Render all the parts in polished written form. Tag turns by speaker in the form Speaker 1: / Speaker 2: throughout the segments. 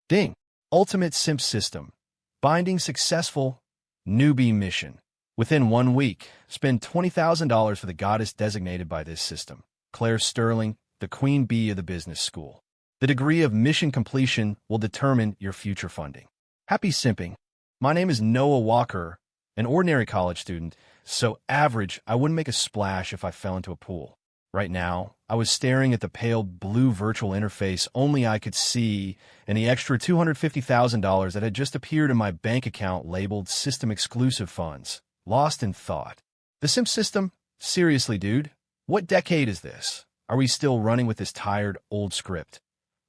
Speaker 1: Ding. Ultimate Simp System. Binding successful. Newbie mission. Within 1 week, spend $20,000 for the goddess designated by this system, Claire Sterling, the queen bee of the business school. The degree of mission completion will determine your future funding. Happy simping. My name is Noah Walker, an ordinary college student, so average I wouldn't make a splash if I fell into a pool. Right now, I was staring at the pale blue virtual interface only I could see and the extra $250,000 that had just appeared in my bank account labeled System Exclusive Funds, lost in thought. The Simp system? Seriously, dude? What decade is this? Are we still running with this tired, old script?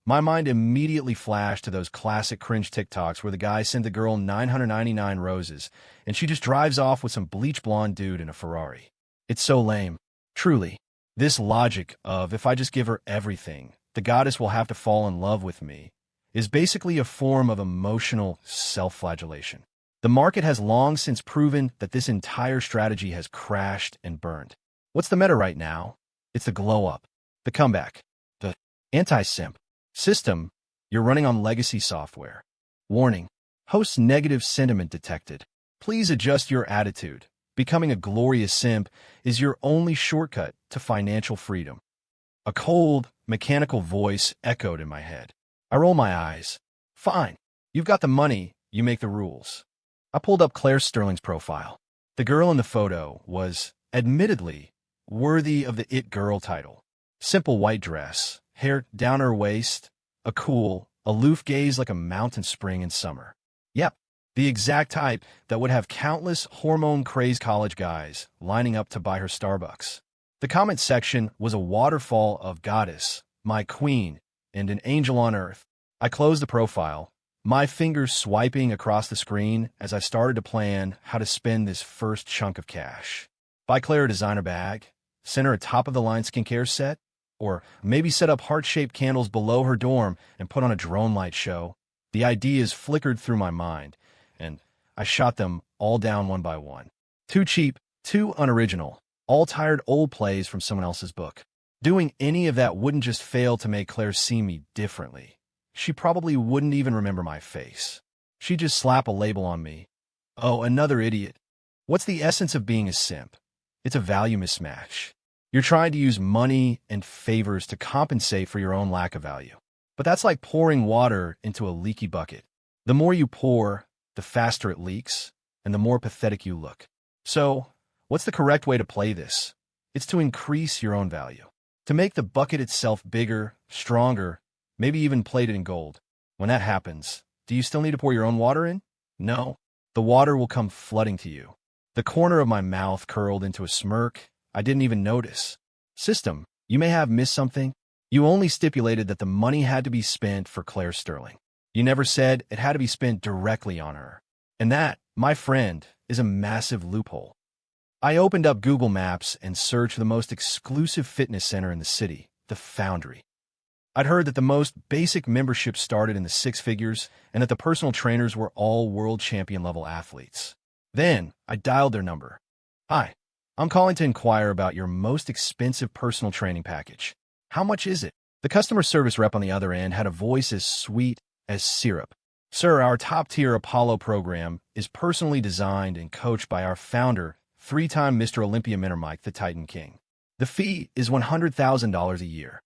Speaker 1: My mind immediately flashed to those classic cringe TikToks where the guy sent the girl 999 roses and she just drives off with some bleach blonde dude in a Ferrari. It's so lame. Truly. This logic of, if I just give her everything, the goddess will have to fall in love with me, is basically a form of emotional self-flagellation. The market has long since proven that this entire strategy has crashed and burned. What's the meta right now? It's the glow-up, the comeback, the anti-simp system. You're running on legacy software. Warning, host negative sentiment detected. Please adjust your attitude. Becoming a glorious simp is your only shortcut to financial freedom. A cold, mechanical voice echoed in my head. I roll my eyes. Fine. You've got the money. You make the rules. I pulled up Claire Sterling's profile. The girl in the photo was, admittedly, worthy of the It Girl title. Simple white dress, hair down her waist, a cool, aloof gaze like a mountain spring in summer. Yep. The exact type that would have countless hormone-crazed college guys lining up to buy her Starbucks. The comment section was a waterfall of goddess, my queen, and an angel on earth. I closed the profile, my fingers swiping across the screen as I started to plan how to spend this first chunk of cash. Buy Claire a designer bag, send her a top-of-the-line skincare set, or maybe set up heart-shaped candles below her dorm and put on a drone light show. The ideas flickered through my mind, and I shot them all down one by one. Too cheap, too unoriginal, all tired old plays from someone else's book. Doing any of that wouldn't just fail to make Claire see me differently. She probably wouldn't even remember my face. She'd just slap a label on me. Oh, another idiot. What's the essence of being a simp? It's a value mismatch. You're trying to use money and favors to compensate for your own lack of value. But that's like pouring water into a leaky bucket. The more you pour, the faster it leaks, and the more pathetic you look. So, what's the correct way to play this? It's to increase your own value. To make the bucket itself bigger, stronger, maybe even plated in gold. When that happens, do you still need to pour your own water in? No. The water will come flooding to you. The corner of my mouth curled into a smirk I didn't even notice. System, you may have missed something. You only stipulated that the money had to be spent for Claire Sterling. You never said it had to be spent directly on her. And that, my friend, is a massive loophole. I opened up Google Maps and searched for the most exclusive fitness center in the city, the Foundry. I'd heard that the most basic membership started in the 6 figures and that the personal trainers were all world champion level athletes. Then I dialed their number. Hi, I'm calling to inquire about your most expensive personal training package. How much is it? The customer service rep on the other end had a voice as sweet as syrup. Sir, our top-tier Apollo program is personally designed and coached by our founder, 3-time Mr. Olympia winner Mike the Titan King. The fee is $100,000 a year.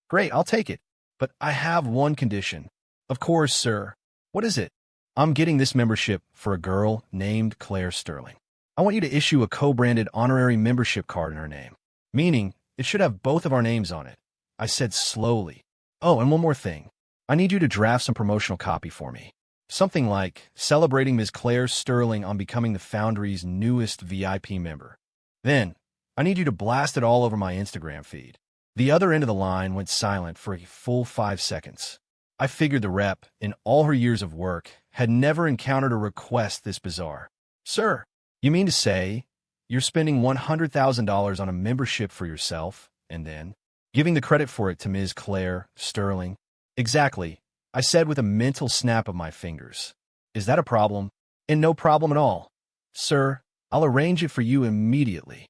Speaker 1: Great, I'll take it. But I have one condition. Of course, sir. What is it? I'm getting this membership for a girl named Claire Sterling. I want you to issue a co-branded honorary membership card in her name, meaning it should have both of our names on it. I said slowly. Oh, and one more thing. I need you to draft some promotional copy for me. Something like, celebrating Ms. Claire Sterling on becoming the Foundry's newest VIP member. Then, I need you to blast it all over my Instagram feed. The other end of the line went silent for a full 5 seconds. I figured the rep, in all her years of work, had never encountered a request this bizarre. Sir, you mean to say you're spending $100,000 on a membership for yourself, and then giving the credit for it to Ms. Claire Sterling? Exactly, I said with a mental snap of my fingers. Is that a problem? And no problem at all. Sir, I'll arrange it for you immediately.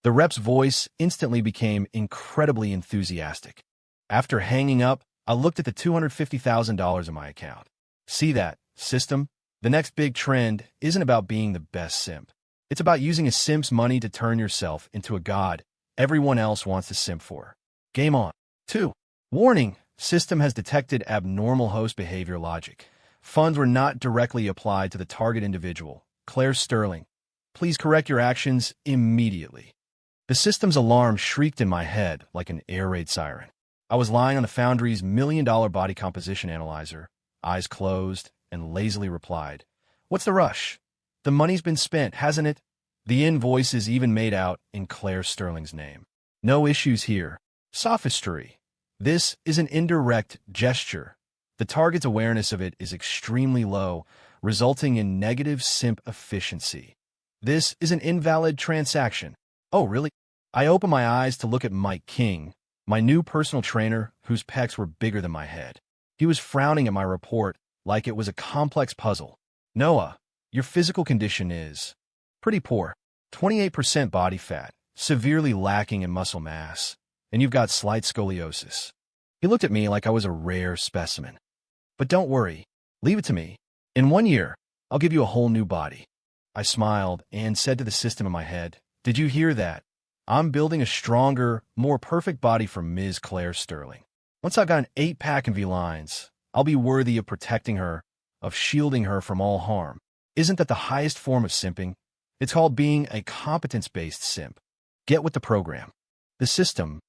Speaker 1: The rep's voice instantly became incredibly enthusiastic. After hanging up, I looked at the $250,000 in my account. See that, system? The next big trend isn't about being the best simp. It's about using a simp's money to turn yourself into a god everyone else wants to simp for. Game on. 2. Warning. System has detected abnormal host behavior logic. Funds were not directly applied to the target individual. Claire Sterling. Please correct your actions immediately. The system's alarm shrieked in my head like an air raid siren. I was lying on the Foundry's $1 million body composition analyzer, eyes closed, and lazily replied, "What's the rush? The money's been spent, hasn't it?" The invoice is even made out in Claire Sterling's name. No issues here. Sophistry. This is an indirect gesture. The target's awareness of it is extremely low, resulting in negative simp efficiency. This is an invalid transaction. Oh, really? I open my eyes to look at Mike King, my new personal trainer whose pecs were bigger than my head. He was frowning at my report like it was a complex puzzle. "Noah, your physical condition is pretty poor. 28% body fat, severely lacking in muscle mass, and you've got slight scoliosis." He looked at me like I was a rare specimen. "But don't worry. Leave it to me. In 1 year, I'll give you a whole new body." I smiled and said to the system in my head, "Did you hear that? I'm building a stronger, more perfect body for Ms. Claire Sterling. Once I've got an 8-pack and V-lines, I'll be worthy of protecting her, of shielding her from all harm." Isn't that the highest form of simping? It's called being a competence-based simp. Get with the program. The system,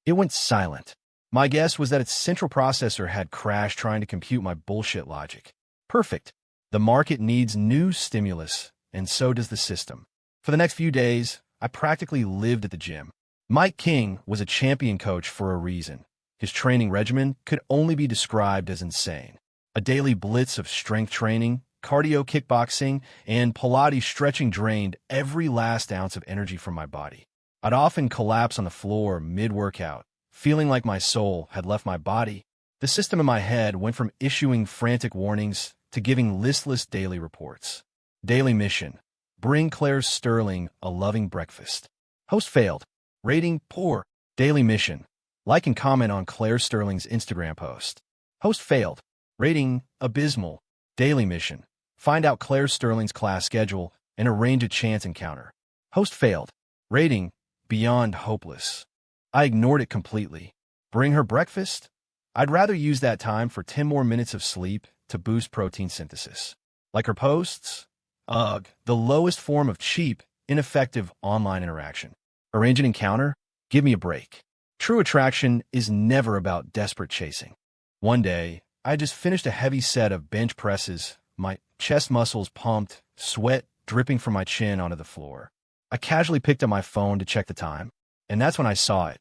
Speaker 1: it went silent. My guess was that its central processor had crashed trying to compute my bullshit logic. Perfect. The market needs new stimulus, and so does the system. For the next few days, I practically lived at the gym. Mike King was a champion coach for a reason. His training regimen could only be described as insane. A daily blitz of strength training, cardio kickboxing, and Pilates stretching drained every last ounce of energy from my body. I'd often collapse on the floor mid-workout, feeling like my soul had left my body. The system in my head went from issuing frantic warnings to giving listless daily reports. Daily mission: bring Claire Sterling a loving breakfast. Host failed. Rating poor. Daily mission: like and comment on Claire Sterling's Instagram post. Host failed. Rating abysmal. Daily mission: find out Claire Sterling's class schedule and arrange a chance encounter. Host failed. Rating beyond hopeless. I ignored it completely. Bring her breakfast? I'd rather use that time for 10 more minutes of sleep to boost protein synthesis. Like her posts? Ugh, the lowest form of cheap, ineffective online interaction. Arrange an encounter? Give me a break. True attraction is never about desperate chasing. One day, I just finished a heavy set of bench presses, my chest muscles pumped, sweat dripping from my chin onto the floor. I casually picked up my phone to check the time, and that's when I saw it.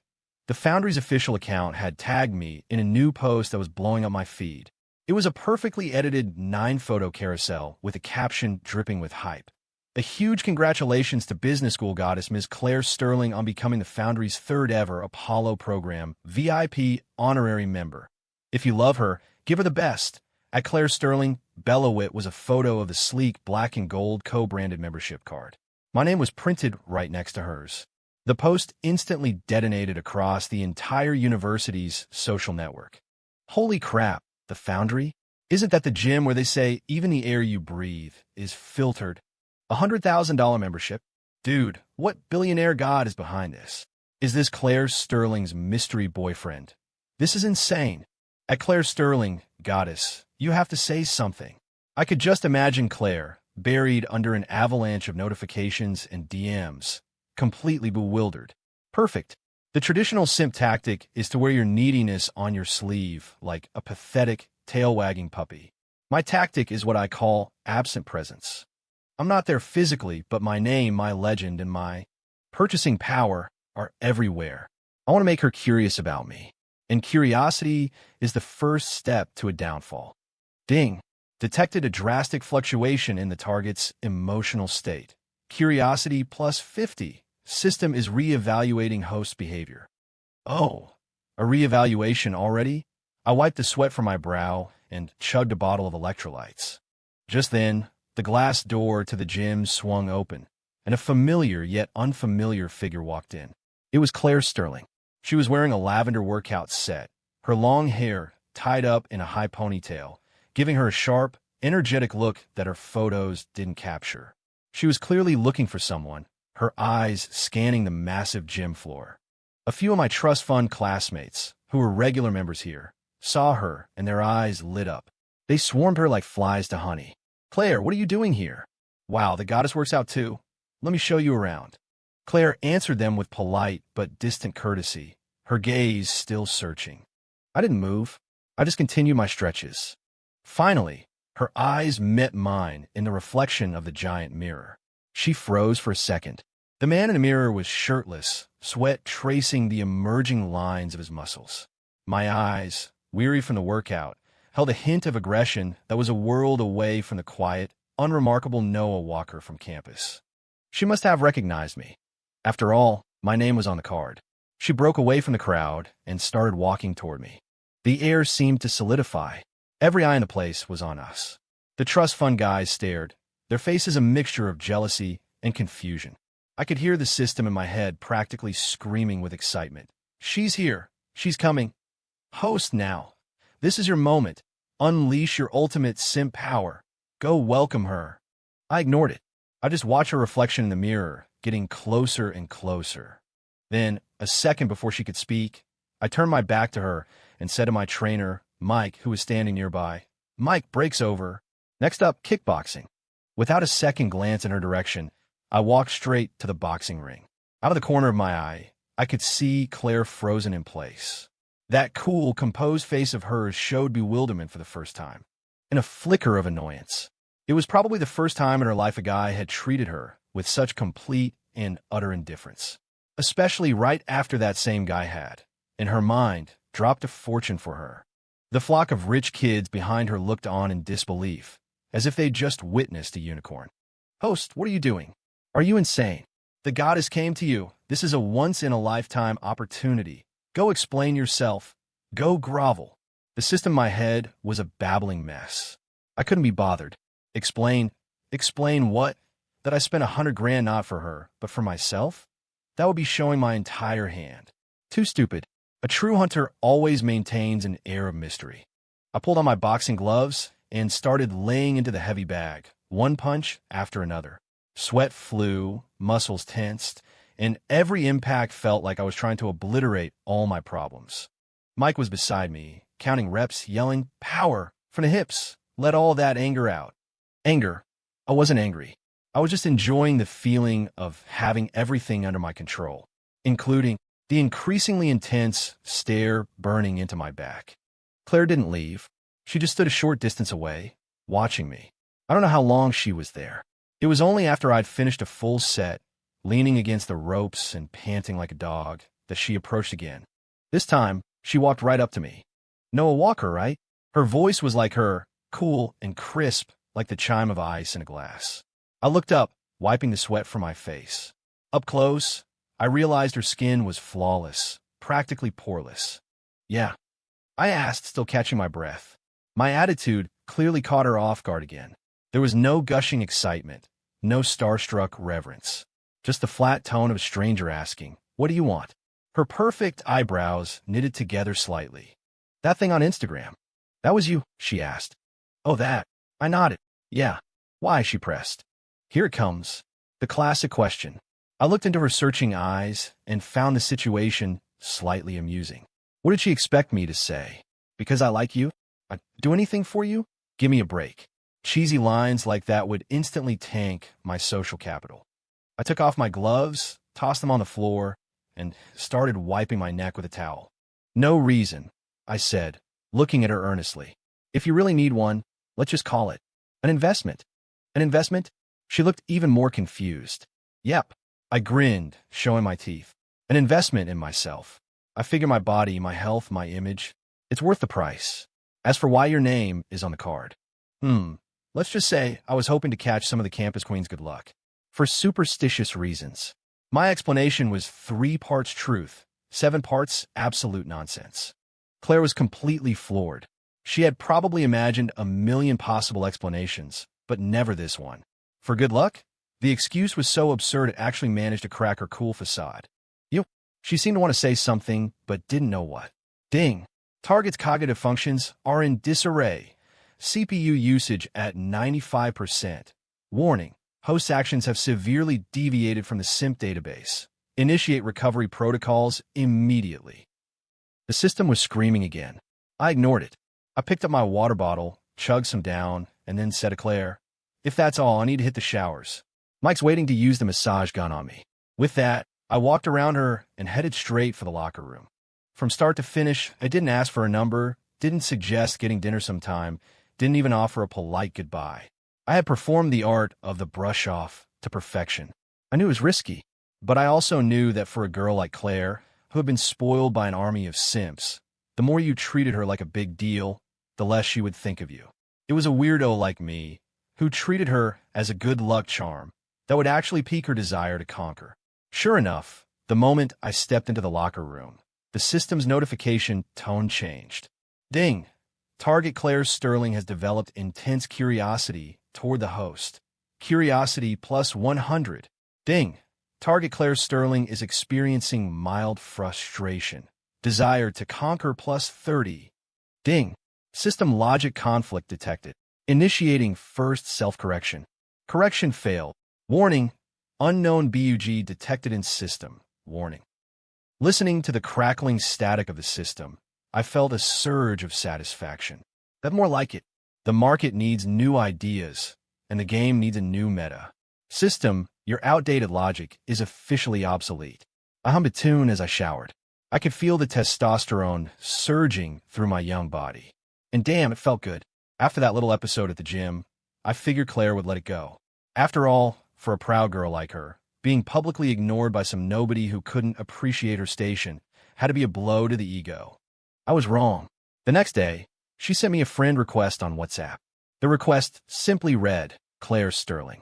Speaker 1: The Foundry's official account had tagged me in a new post that was blowing up my feed. It was a perfectly edited 9-photo carousel with a caption dripping with hype. A huge congratulations to business school goddess Ms. Claire Sterling on becoming the Foundry's 3rd ever Apollo Program VIP honorary member. If you love her, give her the best. At Claire Sterling, Bellowit was a photo of the sleek black and gold co-branded membership card. My name was printed right next to hers. The post instantly detonated across the entire university's social network. Holy crap, the Foundry? Isn't that the gym where they say even the air you breathe is filtered? $100,000 membership? Dude, what billionaire god is behind this? Is this Claire Sterling's mystery boyfriend? This is insane. At Claire Sterling, goddess, you have to say something. I could just imagine Claire, buried under an avalanche of notifications and DMs, completely bewildered. Perfect. The traditional simp tactic is to wear your neediness on your sleeve like a pathetic, tail-wagging puppy. My tactic is what I call absent presence. I'm not there physically, but my name, my legend, and my purchasing power are everywhere. I want to make her curious about me. And curiosity is the first step to a downfall. Ding. Detected a drastic fluctuation in the target's emotional state. Curiosity plus 50. System is re-evaluating host behavior. Oh, a re-evaluation already? I wiped the sweat from my brow and chugged a bottle of electrolytes. Just then, the glass door to the gym swung open, and a familiar yet unfamiliar figure walked in. It was Claire Sterling. She was wearing a lavender workout set, her long hair tied up in a high ponytail, giving her a sharp, energetic look that her photos didn't capture. She was clearly looking for someone, her eyes scanning the massive gym floor. A few of my trust fund classmates, who were regular members here, saw her and their eyes lit up. They swarmed her like flies to honey. "Claire, what are you doing here?" "Wow, the goddess works out too. Let me show you around." Claire answered them with polite but distant courtesy, her gaze still searching. I didn't move. I just continued my stretches. Finally, her eyes met mine in the reflection of the giant mirror. She froze for a second. The man in the mirror was shirtless, sweat tracing the emerging lines of his muscles. My eyes, weary from the workout, held a hint of aggression that was a world away from the quiet, unremarkable Noah Walker from campus. She must have recognized me. After all, my name was on the card. She broke away from the crowd and started walking toward me. The air seemed to solidify. Every eye in the place was on us. The trust fund guys stared, their faces a mixture of jealousy and confusion. I could hear the system in my head practically screaming with excitement. "She's here. She's coming. Host now. This is your moment. Unleash your ultimate simp power. Go welcome her." I ignored it. I just watched her reflection in the mirror, getting closer and closer. Then, a second before she could speak, I turned my back to her and said to my trainer, Mike, who was standing nearby, "Mike, breaks over. Next up, kickboxing." Without a second glance in her direction, I walked straight to the boxing ring. Out of the corner of my eye, I could see Claire frozen in place. That cool, composed face of hers showed bewilderment for the first time, and a flicker of annoyance. It was probably the first time in her life a guy had treated her with such complete and utter indifference, especially right after that same guy had, in her mind, dropped a fortune for her. The flock of rich kids behind her looked on in disbelief, as if they'd just witnessed a unicorn. "Host, what are you doing? Are you insane? The goddess came to you. This is a once-in-a-lifetime opportunity. Go explain yourself. Go grovel." The system in my head was a babbling mess. I couldn't be bothered. Explain what? That I spent $100,000 not for her, but for myself? That would be showing my entire hand. Too stupid. A true hunter always maintains an air of mystery. I pulled on my boxing gloves and started laying into the heavy bag, one punch after another. Sweat flew, muscles tensed, and every impact felt like I was trying to obliterate all my problems. Mike was beside me, counting reps, yelling, "Power, from the hips. Let all that anger out." Anger. I wasn't angry. I was just enjoying the feeling of having everything under my control, including the increasingly intense stare burning into my back. Claire didn't leave. She just stood a short distance away, watching me. I don't know how long she was there. It was only after I'd finished a full set, leaning against the ropes and panting like a dog, that she approached again. This time, she walked right up to me. "Noah Walker, right?" Her voice was like her, cool and crisp like the chime of ice in a glass. I looked up, wiping the sweat from my face. Up close, I realized her skin was flawless, practically poreless. "Yeah," I asked, still catching my breath. My attitude clearly caught her off guard again. There was no gushing excitement, no starstruck reverence, just the flat tone of a stranger asking, "What do you want?" Her perfect eyebrows knitted together slightly. "That thing on Instagram. That was you?" she asked. "Oh, that." I nodded. "Yeah." "Why?" she pressed. Here it comes. The classic question. I looked into her searching eyes and found the situation slightly amusing. What did she expect me to say? "Because I like you? I'd do anything for you?" Give me a break. Cheesy lines like that would instantly tank my social capital. I took off my gloves, tossed them on the floor, and started wiping my neck with a towel. "No reason," I said, looking at her earnestly. "If you really need one, let's just call it an investment." "An investment?" She looked even more confused. "Yep." I grinned, showing my teeth. "An investment in myself. I figure my body, my health, my image. It's worth the price. As for why your name is on the card. Let's just say I was hoping to catch some of the campus queen's good luck. For superstitious reasons." My explanation was 3 parts truth, 7 parts absolute nonsense. Claire was completely floored. She had probably imagined a million possible explanations, but never this one. For good luck? The excuse was so absurd it actually managed to crack her cool facade. "You." She seemed to want to say something, but didn't know what. Ding. Target's cognitive functions are in disarray. CPU usage at 95%. Warning: host actions have severely deviated from the Simp database. Initiate recovery protocols immediately. The system was screaming again. I ignored it. I picked up my water bottle, chugged some down, and then said to Claire, "If that's all, I need to hit the showers. Mike's waiting to use the massage gun on me." With that, I walked around her and headed straight for the locker room. From start to finish, I didn't ask for a number, didn't suggest getting dinner sometime, didn't even offer a polite goodbye. I had performed the art of the brush-off to perfection. I knew it was risky, but I also knew that for a girl like Claire, who had been spoiled by an army of simps, the more you treated her like a big deal, the less she would think of you. It was a weirdo like me who treated her as a good luck charm that would actually pique her desire to conquer. Sure enough, the moment I stepped into the locker room, the system's notification tone changed. Ding! Target Claire Sterling has developed intense curiosity toward the host. Curiosity plus 100. Ding! Target Claire Sterling is experiencing mild frustration. Desire to conquer plus 30. Ding! System logic conflict detected. Initiating first self-correction. Correction failed. Warning: unknown bug detected in system. Warning. Listening to the crackling static of the system, I felt a surge of satisfaction. That's more like it. The market needs new ideas, and the game needs a new meta. System, your outdated logic is officially obsolete. I hummed a tune as I showered. I could feel the testosterone surging through my young body. And damn, it felt good. After that little episode at the gym, I figured Claire would let it go. After all, for a proud girl like her, being publicly ignored by some nobody who couldn't appreciate her station had to be a blow to the ego. I was wrong. The next day, she sent me a friend request on WhatsApp. The request simply read, "Claire Sterling."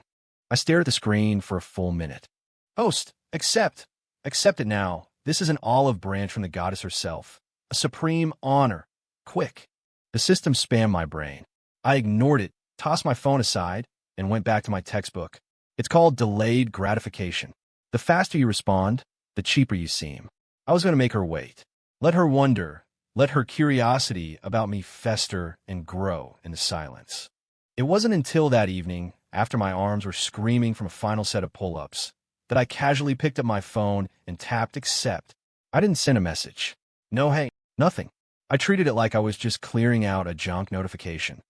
Speaker 1: I stared at the screen for a full minute. "Host, accept. Accept it now. This is an olive branch from the goddess herself. A supreme honor. Quick." The system spammed my brain. I ignored it, tossed my phone aside, and went back to my textbook. It's called delayed gratification. The faster you respond, the cheaper you seem. I was going to make her wait. Let her wonder. Let her curiosity about me fester and grow in the silence. It wasn't until that evening, after my arms were screaming from a final set of pull-ups, that I casually picked up my phone and tapped accept. I didn't send a message. No, hey, nothing. I treated it like I was just clearing out a junk notification.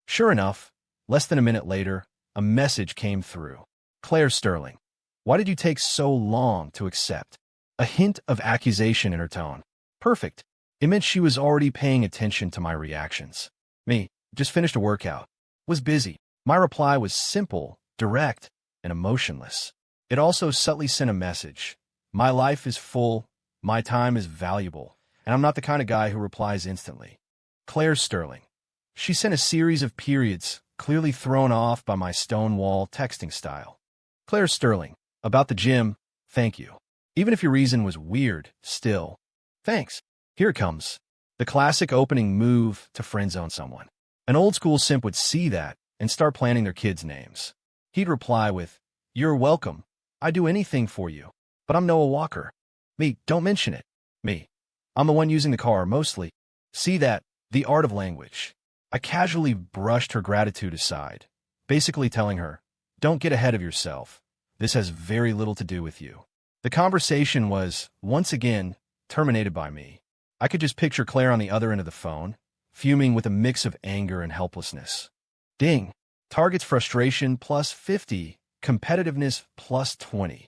Speaker 1: Sure enough, less than a minute later, a message came through. "Claire Sterling, why did you take so long to accept?" A hint of accusation in her tone. Perfect. It meant she was already paying attention to my reactions. Me, just finished a workout. Was busy. My reply was simple, direct, and emotionless. It also subtly sent a message. My life is full, my time is valuable, and I'm not the kind of guy who replies instantly. Claire Sterling. She sent a series of periods, clearly thrown off by my stonewall texting style. Claire Sterling. About the gym, thank you. Even if your reason was weird, still. Thanks. Here it comes. The classic opening move to friend-zone someone. An old-school simp would see that and start planning their kids' names. He'd reply with, "You're welcome. I'd do anything for you. But I'm Noah Walker." Me, don't mention it. Me. I'm the one using the car, mostly. See that? The art of language. I casually brushed her gratitude aside, basically telling her, "Don't get ahead of yourself. This has very little to do with you." The conversation was, once again, terminated by me. I could just picture Claire on the other end of the phone, fuming with a mix of anger and helplessness. Ding. Target's frustration plus 50, competitiveness plus 20.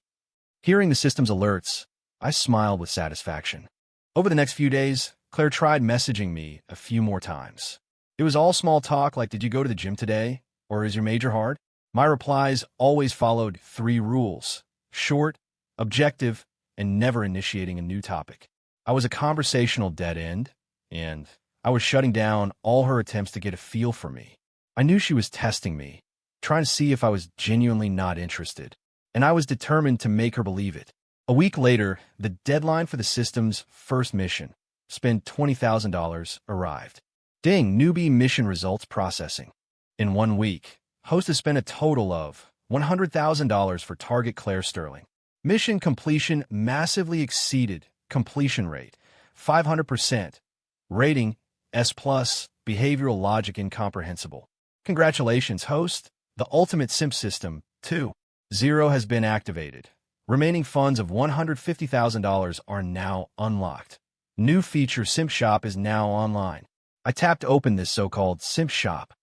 Speaker 1: Hearing the system's alerts, I smiled with satisfaction. Over the next few days, Claire tried messaging me a few more times. It was all small talk like, "Did you go to the gym today?" or "Is your major hard?" My replies always followed 3 rules: short, objective, and never initiating a new topic. I was a conversational dead end, and I was shutting down all her attempts to get a feel for me. I knew she was testing me, trying to see if I was genuinely not interested, and I was determined to make her believe it. A week later, the deadline for the system's first mission, spend $20,000, arrived. Ding, newbie mission results processing. In 1 week, host has spent a total of $100,000 for target Claire Sterling. Mission completion massively exceeded completion rate, 500%. Rating S+, behavioral logic incomprehensible. Congratulations, host. The ultimate simp system, 2.0 has been activated. Remaining funds of $150,000 are now unlocked. New feature Simp Shop is now online. I tapped open this so-called Simp Shop.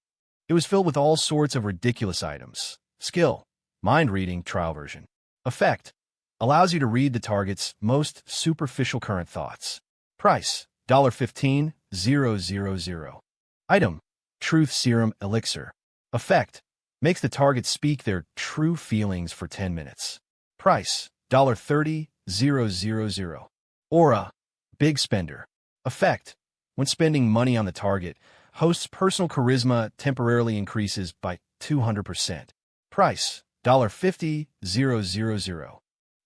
Speaker 1: It was filled with all sorts of ridiculous items. Skill, mind reading, trial version. Effect, allows you to read the target's most superficial current thoughts. Price, $15,000. Item, truth serum elixir. Effect, makes the target speak their true feelings for 10 minutes. Price, $30,000. Aura, big spender. Effect, when spending money on the target, host's personal charisma temporarily increases by 200%. Price, $50,000.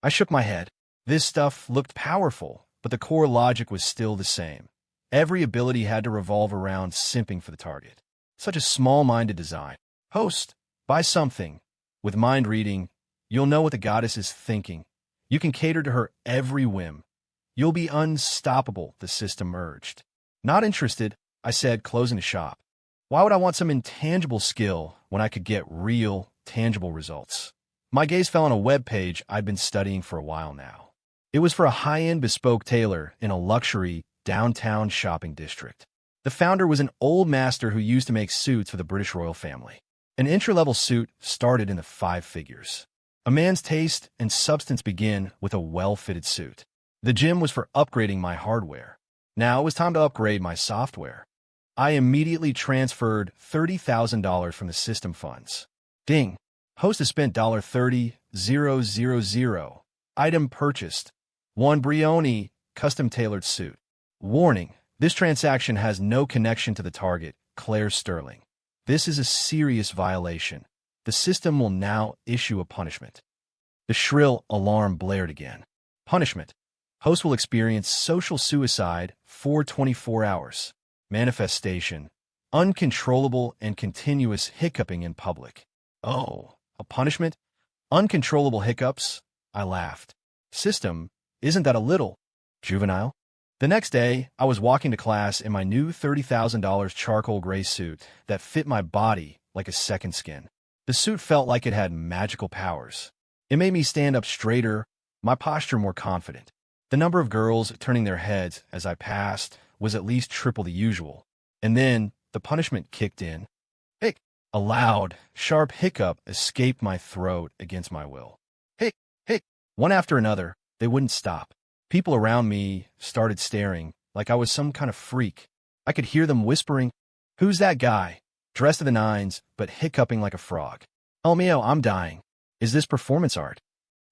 Speaker 1: I shook my head. This stuff looked powerful, but the core logic was still the same. Every ability had to revolve around simping for the target. Such a small-minded design. Host, buy something. With mind reading, you'll know what the goddess is thinking. You can cater to her every whim. You'll be unstoppable, the system urged. Not interested, I said, closing the shop. Why would I want some intangible skill when I could get real, tangible results? My gaze fell on a web page I'd been studying for a while now. It was for a high-end bespoke tailor in a luxury downtown shopping district. The founder was an old master who used to make suits for the British royal family. An entry-level suit started in the 5 figures. A man's taste and substance begin with a well-fitted suit. The gym was for upgrading my hardware. Now it was time to upgrade my software. I immediately transferred $30,000 from the system funds. Ding! Host has spent $30,000. Item purchased. 1 Brioni custom-tailored suit. Warning, this transaction has no connection to the target, Claire Sterling. This is a serious violation. The system will now issue a punishment. The shrill alarm blared again. Punishment. Host will experience social suicide for 24 hours. Manifestation. Uncontrollable and continuous hiccuping in public. Oh, a punishment? Uncontrollable hiccups? I laughed. System, isn't that a little juvenile? The next day, I was walking to class in my new $30,000 charcoal gray suit that fit my body like a second skin. The suit felt like it had magical powers. It made me stand up straighter, my posture more confident. The number of girls turning their heads as I passed was at least triple the usual. And then the punishment kicked in. Hic! A loud, sharp hiccup escaped my throat against my will. Hic! Hic! One after another, they wouldn't stop. People around me started staring like I was some kind of freak. I could hear them whispering, "Who's that guy? Dressed to the nines, but hiccuping like a frog. Oh mio, I'm dying. Is this performance art?"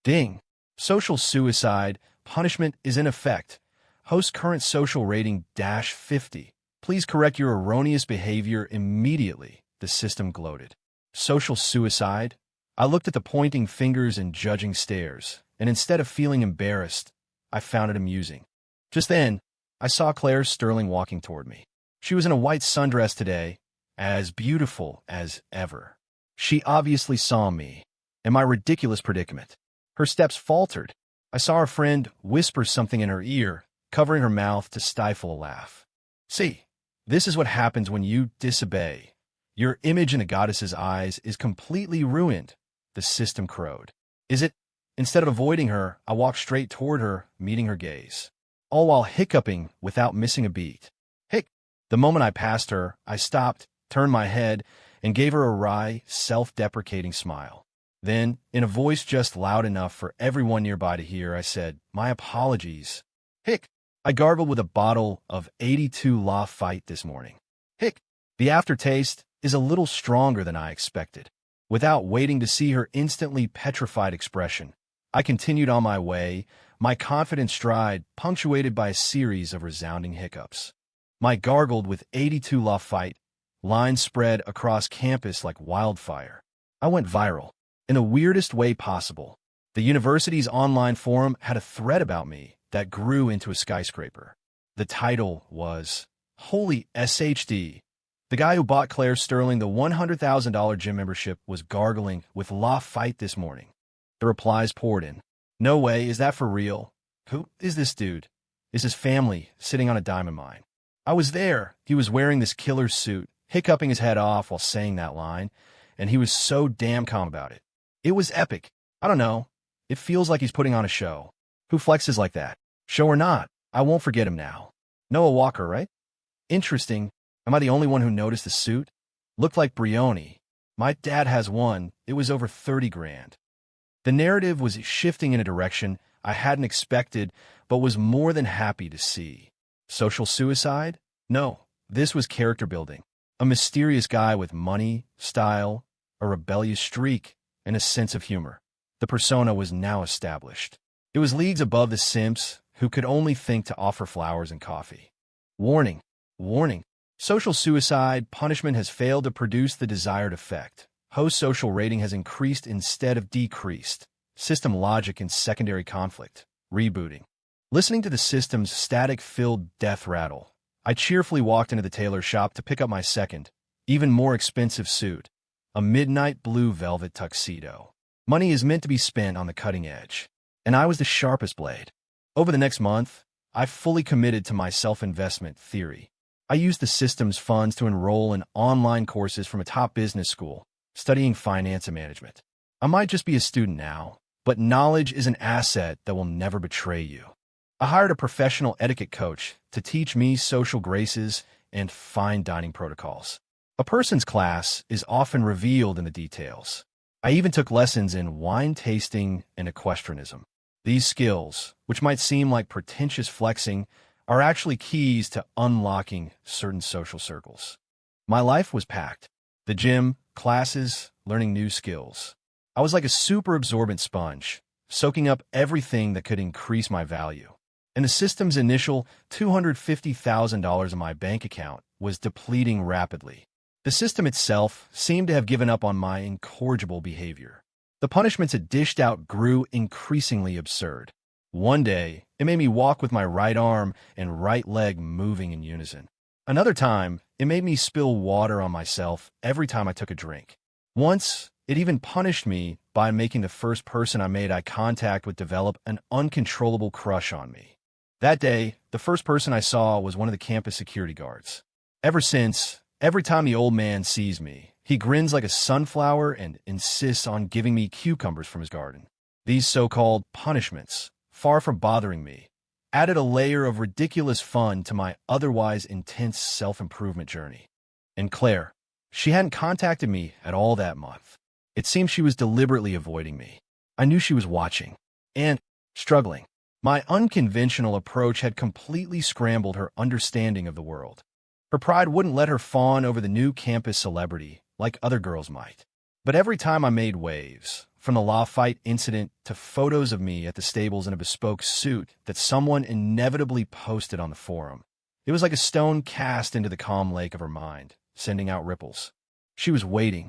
Speaker 1: Ding! Social suicide. Punishment is in effect. Host current social rating -50. Please correct your erroneous behavior immediately, the system gloated. Social suicide? I looked at the pointing fingers and judging stares, and instead of feeling embarrassed, I found it amusing. Just then, I saw Claire Sterling walking toward me. She was in a white sundress today, as beautiful as ever. She obviously saw me, and my ridiculous predicament. Her steps faltered. I saw her friend whisper something in her ear, covering her mouth to stifle a laugh. See, this is what happens when you disobey. Your image in a goddess's eyes is completely ruined, the system crowed. Is it? Instead of avoiding her, I walked straight toward her, meeting her gaze, all while hiccuping without missing a beat. Hic! The moment I passed her, I stopped, turned my head, and gave her a wry, self-deprecating smile. Then, in a voice just loud enough for everyone nearby to hear, I said, "My apologies." Hic! I gargled with a bottle of 82 Lafite this morning. Hic! The aftertaste is a little stronger than I expected. Without waiting to see her instantly petrified expression, I continued on my way, my confident stride punctuated by a series of resounding hiccups. My gargled with 82 Lafite, lines spread across campus like wildfire. I went viral, in the weirdest way possible. The university's online forum had a thread about me that grew into a skyscraper. The title was, "Holy SHD. The guy who bought Claire Sterling the $100,000 gym membership was gargling with Lafite this morning." The replies poured in. "No way, is that for real? Who is this dude? Is his family sitting on a diamond mine? I was there. He was wearing this killer suit, hiccuping his head off while saying that line, and he was so damn calm about it. It was epic. I don't know. It feels like he's putting on a show. Who flexes like that? Show or not, I won't forget him now. Noah Walker, right? Interesting. Am I the only one who noticed the suit? Looked like Brioni. My dad has one. It was over 30 grand. The narrative was shifting in a direction I hadn't expected, but was more than happy to see. Social suicide? No, this was character building. A mysterious guy with money, style, a rebellious streak, and a sense of humor. The persona was now established. It was leagues above the simps who could only think to offer flowers and coffee. Warning, warning. Social suicide punishment has failed to produce the desired effect. Host social rating has increased instead of decreased. System logic and secondary conflict. Rebooting. Listening to the system's static-filled death rattle, I cheerfully walked into the tailor shop to pick up my second, even more expensive suit, a midnight blue velvet tuxedo. Money is meant to be spent on the cutting edge, and I was the sharpest blade. Over the next month, I fully committed to my self-investment theory. I used the system's funds to enroll in online courses from a top business school, studying finance and management. I might just be a student now, but knowledge is an asset that will never betray you. I hired a professional etiquette coach to teach me social graces and fine dining protocols. A person's class is often revealed in the details. I even took lessons in wine tasting and equestrianism. These skills, which might seem like pretentious flexing, are actually keys to unlocking certain social circles. My life was packed. The gym, classes, learning new skills. I was like a super absorbent sponge, soaking up everything that could increase my value. And the system's initial $250,000 in my bank account was depleting rapidly. The system itself seemed to have given up on my incorrigible behavior. The punishments it dished out grew increasingly absurd. One day, it made me walk with my right arm and right leg moving in unison. Another time, it made me spill water on myself every time I took a drink. Once, it even punished me by making the first person I made eye contact with develop an uncontrollable crush on me. That day, the first person I saw was one of the campus security guards. Ever since, every time the old man sees me, he grins like a sunflower and insists on giving me cucumbers from his garden. These so-called punishments, far from bothering me, added a layer of ridiculous fun to my otherwise intense self-improvement journey. And Claire, she hadn't contacted me at all that month. It seemed she was deliberately avoiding me. I knew she was watching and struggling. My unconventional approach had completely scrambled her understanding of the world. Her pride wouldn't let her fawn over the new campus celebrity like other girls might. But every time I made waves, from the law fight incident to photos of me at the stables in a bespoke suit that someone inevitably posted on the forum, it was like a stone cast into the calm lake of her mind, sending out ripples. She was waiting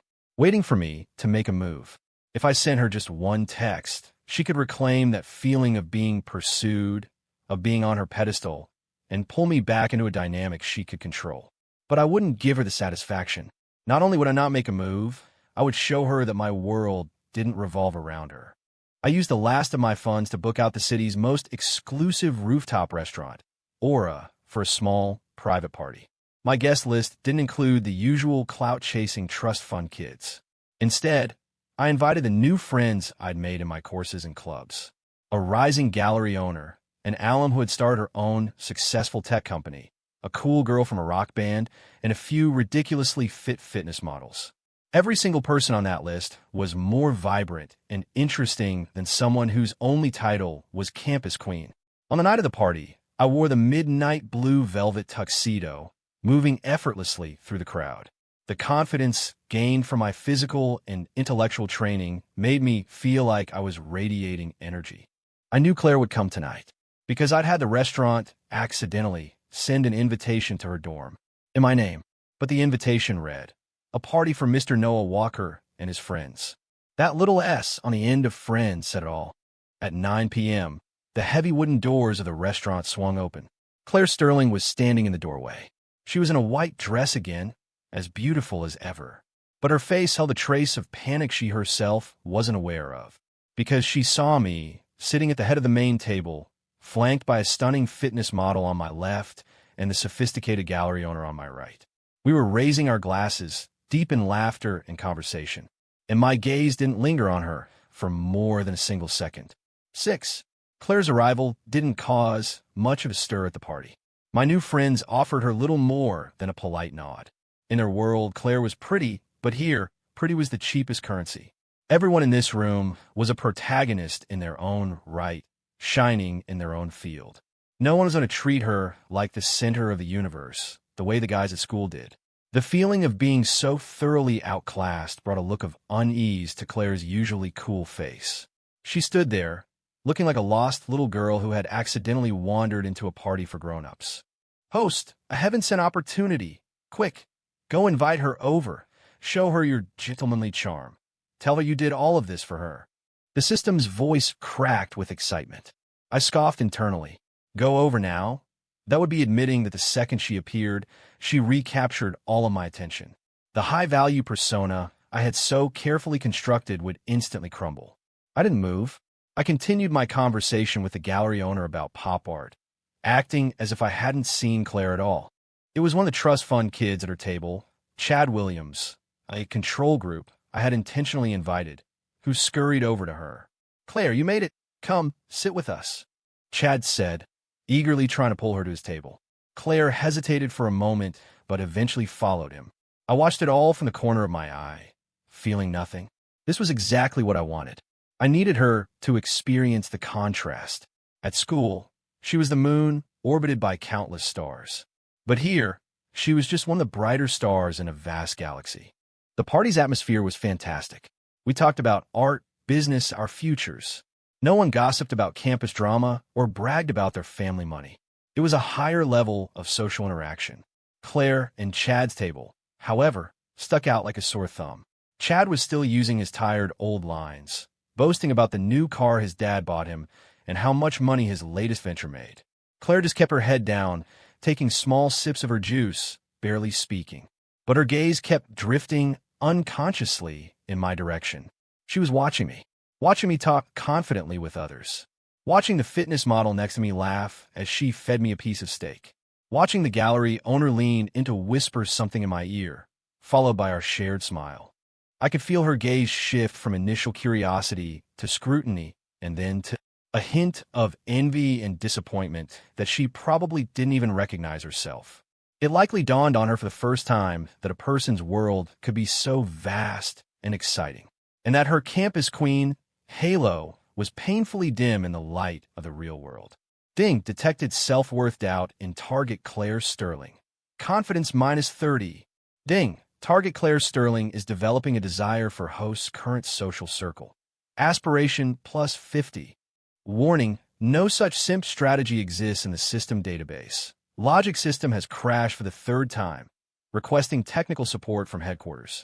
Speaker 1: for me to make a move. If I sent her just one text, she could reclaim that feeling of being pursued, of being on her pedestal, and pull me back into a dynamic she could control. But I wouldn't give her the satisfaction. Not only would I not make a move, I would show her that my world didn't revolve around her. I used the last of my funds to book out the city's most exclusive rooftop restaurant, Aura, for a small, private party. My guest list didn't include the usual clout-chasing trust fund kids. Instead, I invited the new friends I'd made in my courses and clubs. A rising gallery owner, an alum who had started her own successful tech company, a cool girl from a rock band, and a few ridiculously fit fitness models. Every single person on that list was more vibrant and interesting than someone whose only title was campus queen. On the night of the party, I wore the midnight blue velvet tuxedo, moving effortlessly through the crowd. The confidence gained from my physical and intellectual training made me feel like I was radiating energy. I knew Claire would come tonight, because I'd had the restaurant accidentally send an invitation to her dorm in my name, but the invitation read, "A party for Mr. Noah Walker and his friends." That little S on the end of friends said it all. At 9 p.m., the heavy wooden doors of the restaurant swung open. Claire Sterling was standing in the doorway. She was in a white dress again, as beautiful as ever. But her face held a trace of panic she herself wasn't aware of, because she saw me sitting at the head of the main table, flanked by a stunning fitness model on my left and the sophisticated gallery owner on my right. We were raising our glasses, deep in laughter and conversation, and my gaze didn't linger on her for more than a single second. 6. Claire's arrival didn't cause much of a stir at the party. My new friends offered her little more than a polite nod. In their world, Claire was pretty, but here, pretty was the cheapest currency. Everyone in this room was a protagonist in their own right, shining in their own field. No one was going to treat her like the center of the universe, the way the guys at school did. The feeling of being so thoroughly outclassed brought a look of unease to Claire's usually cool face. She stood there, looking like a lost little girl who had accidentally wandered into a party for grown-ups. Host, a heaven-sent opportunity. Quick, go invite her over. Show her your gentlemanly charm. Tell her you did all of this for her. The system's voice cracked with excitement. I scoffed internally. Go over now? That would be admitting that the second she appeared, she recaptured all of my attention. The high-value persona I had so carefully constructed would instantly crumble. I didn't move. I continued my conversation with the gallery owner about pop art, acting as if I hadn't seen Claire at all. It was one of the trust fund kids at her table, Chad Williams, a control group I had intentionally invited, who scurried over to her. Claire, you made it. Come, sit with us, Chad said, eagerly trying to pull her to his table. Claire hesitated for a moment, but eventually followed him. I watched it all from the corner of my eye, feeling nothing. This was exactly what I wanted. I needed her to experience the contrast. At school, she was the moon, orbited by countless stars. But here, she was just one of the brighter stars in a vast galaxy. The party's atmosphere was fantastic. We talked about art, business, our futures. No one gossiped about campus drama or bragged about their family money. It was a higher level of social interaction. Claire and Chad's table, however, stuck out like a sore thumb. Chad was still using his tired old lines, boasting about the new car his dad bought him and how much money his latest venture made. Claire just kept her head down, taking small sips of her juice, barely speaking. But her gaze kept drifting unconsciously in my direction. She was watching me talk confidently with others, watching the fitness model next to me laugh as she fed me a piece of steak, watching the gallery owner lean in to whisper something in my ear, followed by our shared smile. I could feel her gaze shift from initial curiosity to scrutiny and then to a hint of envy and disappointment that she probably didn't even recognize herself. It likely dawned on her for the first time that a person's world could be so vast and exciting, and that her campus queen halo was painfully dim in the light of the real world. Ding detected self-worth doubt in target Claire Sterling. Confidence minus 30. Ding. Target Claire Sterling is developing a desire for host's current social circle. Aspiration plus 50. Warning, no such simp strategy exists in the system database. Logic system has crashed for the third time, requesting technical support from headquarters.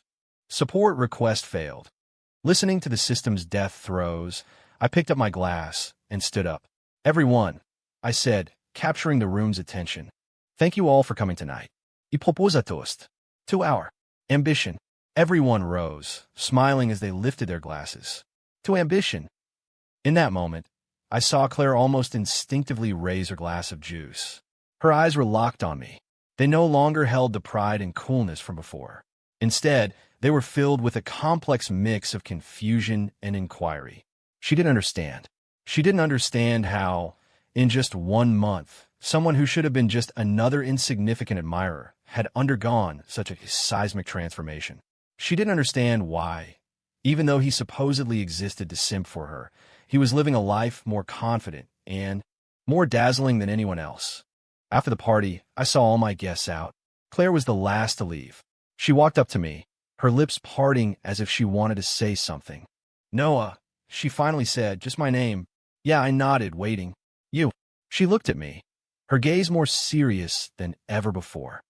Speaker 1: Support request failed. Listening to the system's death throes, I picked up my glass and stood up. Everyone, I said, capturing the room's attention. Thank you all for coming tonight. I propose a toast. To our ambition. Everyone rose, smiling as they lifted their glasses. To ambition. In that moment, I saw Claire almost instinctively raise her glass of juice. Her eyes were locked on me. They no longer held the pride and coolness from before. Instead, they were filled with a complex mix of confusion and inquiry. She didn't understand. She didn't understand how, in just 1 month, someone who should have been just another insignificant admirer had undergone such a seismic transformation. She didn't understand why, even though he supposedly existed to simp for her, he was living a life more confident and more dazzling than anyone else. After the party, I saw all my guests out. Claire was the last to leave. She walked up to me, her lips parting as if she wanted to say something. Noah, she finally said, just my name. Yeah, I nodded, waiting. You. She looked at me, her gaze more serious than ever before.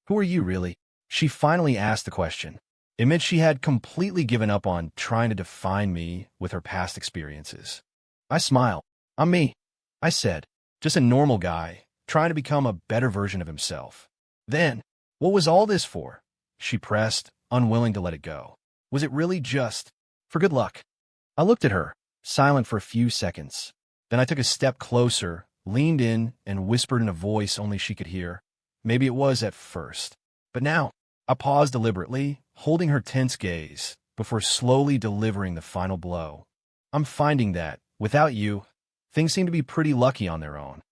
Speaker 1: Who are you, really? She finally asked the question. It meant she had completely given up on trying to define me with her past experiences. I smiled. I'm me, I said. Just a normal guy, trying to become a better version of himself. Then, what was all this for? She pressed, unwilling to let it go. Was it really just for good luck? I looked at her, silent for a few seconds. Then I took a step closer, leaned in, and whispered in a voice only she could hear. Maybe it was at first. But now, I paused deliberately, holding her tense gaze, before slowly delivering the final blow. I'm finding that, without you, things seem to be pretty lucky on their own.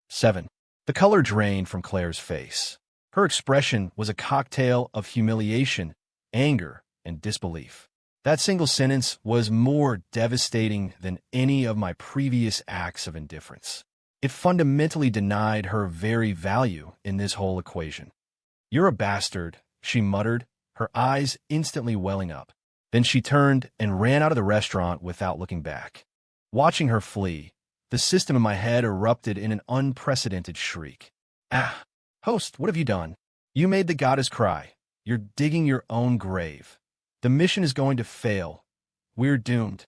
Speaker 1: 7. The color drained from Claire's face. Her expression was a cocktail of humiliation, anger, and disbelief. That single sentence was more devastating than any of my previous acts of indifference. It fundamentally denied her very value in this whole equation. "You're a bastard," she muttered, her eyes instantly welling up. Then she turned and ran out of the restaurant without looking back. Watching her flee, the system in my head erupted in an unprecedented shriek. "Ah, host, what have you done? You made the goddess cry. You're digging your own grave. The mission is going to fail. We're doomed."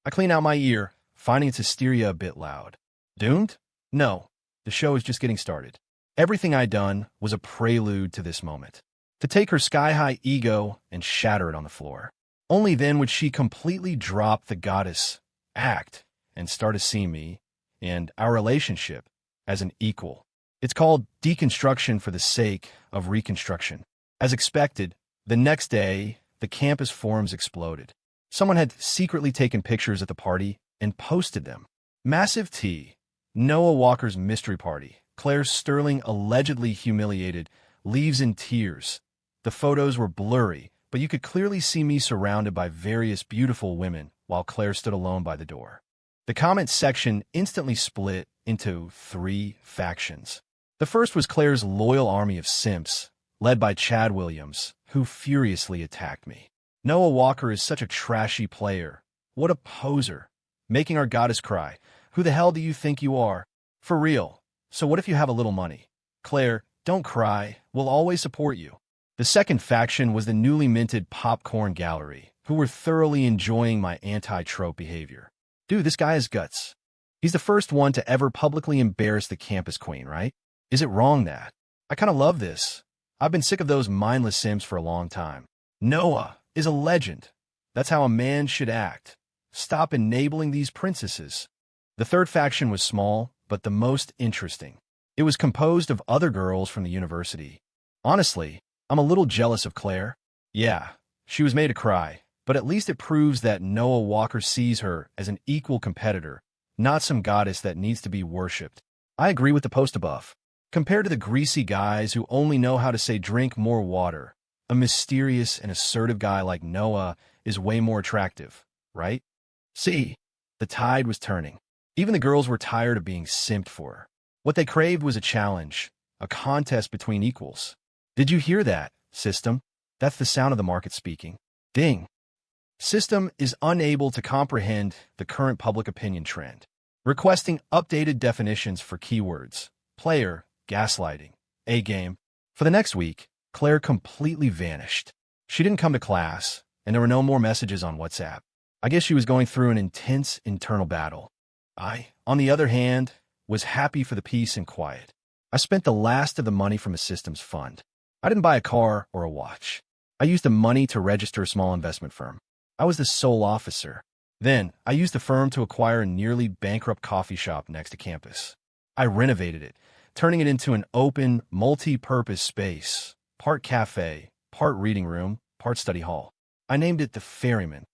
Speaker 1: I clean out my ear, finding its hysteria a bit loud. Doomed? No, the show is just getting started. Everything I'd done was a prelude to this moment. To take her sky-high ego and shatter it on the floor. Only then would she completely drop the goddess act and start to see me and our relationship as an equal. It's called deconstruction for the sake of reconstruction. As expected, the next day, the campus forums exploded. Someone had secretly taken pictures at the party and posted them. Massive T. Noah Walker's mystery party. Claire Sterling allegedly humiliated, leaves in tears. The photos were blurry, but you could clearly see me surrounded by various beautiful women while Claire stood alone by the door. The comments section instantly split into 3 factions. The first was Claire's loyal army of simps, led by Chad Williams, who furiously attacked me. "Noah Walker is such a trashy player. What a poser. Making our goddess cry. Who the hell do you think you are? For real. So what if you have a little money? Claire, don't cry. We'll always support you." The second faction was the newly minted Popcorn Gallery, who were thoroughly enjoying my anti-trope behavior. Dude, this guy has guts. He's the first one to ever publicly embarrass the campus queen, right? Is it wrong that? I kind of love this. I've been sick of those mindless simps for a long time. Noah is a legend. That's how a man should act. Stop enabling these princesses. The third faction was small, but the most interesting. It was composed of other girls from the university. Honestly, I'm a little jealous of Claire. Yeah, she was made to cry, but at least it proves that Noah Walker sees her as an equal competitor, not some goddess that needs to be worshipped. I agree with the post above. Compared to the greasy guys who only know how to say drink more water, a mysterious and assertive guy like Noah is way more attractive, right? See, the tide was turning. Even the girls were tired of being simped for. What they craved was a challenge, a contest between equals. Did you hear that, system? That's the sound of the market speaking. Ding. System is unable to comprehend the current public opinion trend, requesting updated definitions for keywords, player, gaslighting, A-game. For the next week, Claire completely vanished. She didn't come to class, and there were no more messages on WhatsApp. I guess she was going through an intense internal battle. I, on the other hand, was happy for the peace and quiet. I spent the last of the money from a systems fund. I didn't buy a car or a watch. I used the money to register a small investment firm. I was the sole officer. Then, I used the firm to acquire a nearly bankrupt coffee shop next to campus. I renovated it, turning it into an open, multi-purpose space, part cafe, part reading room, part study hall. I named it the Ferryman.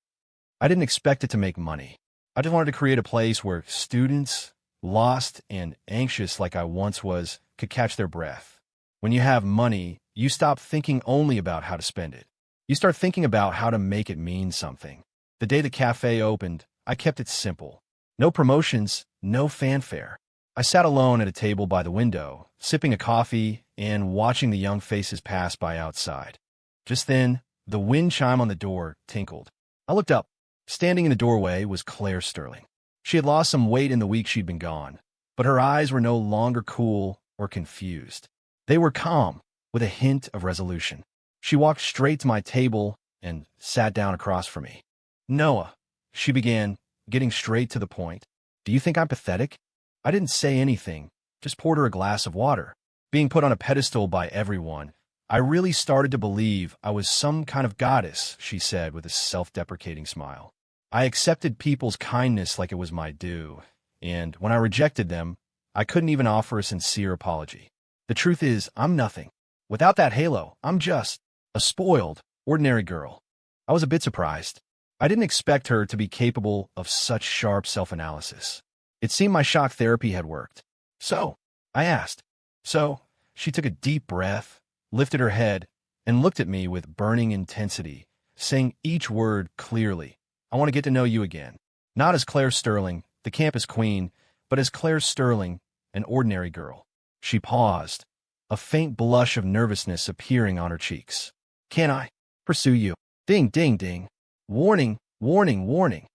Speaker 1: I didn't expect it to make money. I just wanted to create a place where students, lost and anxious like I once was, could catch their breath. When you have money, you stop thinking only about how to spend it. You start thinking about how to make it mean something. The day the cafe opened, I kept it simple. No promotions, no fanfare. I sat alone at a table by the window, sipping a coffee and watching the young faces pass by outside. Just then, the wind chime on the door tinkled. I looked up. Standing in the doorway was Claire Sterling. She had lost some weight in the week she'd been gone, but her eyes were no longer cool or confused. They were calm, with a hint of resolution. She walked straight to my table and sat down across from me. "Noah," she began, getting straight to the point. "Do you think I'm pathetic?" I didn't say anything, just poured her a glass of water. Being put on a pedestal by everyone, I really started to believe I was some kind of goddess, she said with a self-deprecating smile. I accepted people's kindness like it was my due, and when I rejected them, I couldn't even offer a sincere apology. The truth is, I'm nothing. Without that halo, I'm just a spoiled, ordinary girl. I was a bit surprised. I didn't expect her to be capable of such sharp self-analysis. It seemed my shock therapy had worked. So, I asked. So, she took a deep breath, lifted her head, and looked at me with burning intensity, saying each word clearly. I want to get to know you again. Not as Claire Sterling, the campus queen, but as Claire Sterling, an ordinary girl. She paused, a faint blush of nervousness appearing on her cheeks. Can I pursue you? Ding, ding, ding. Warning, warning, warning.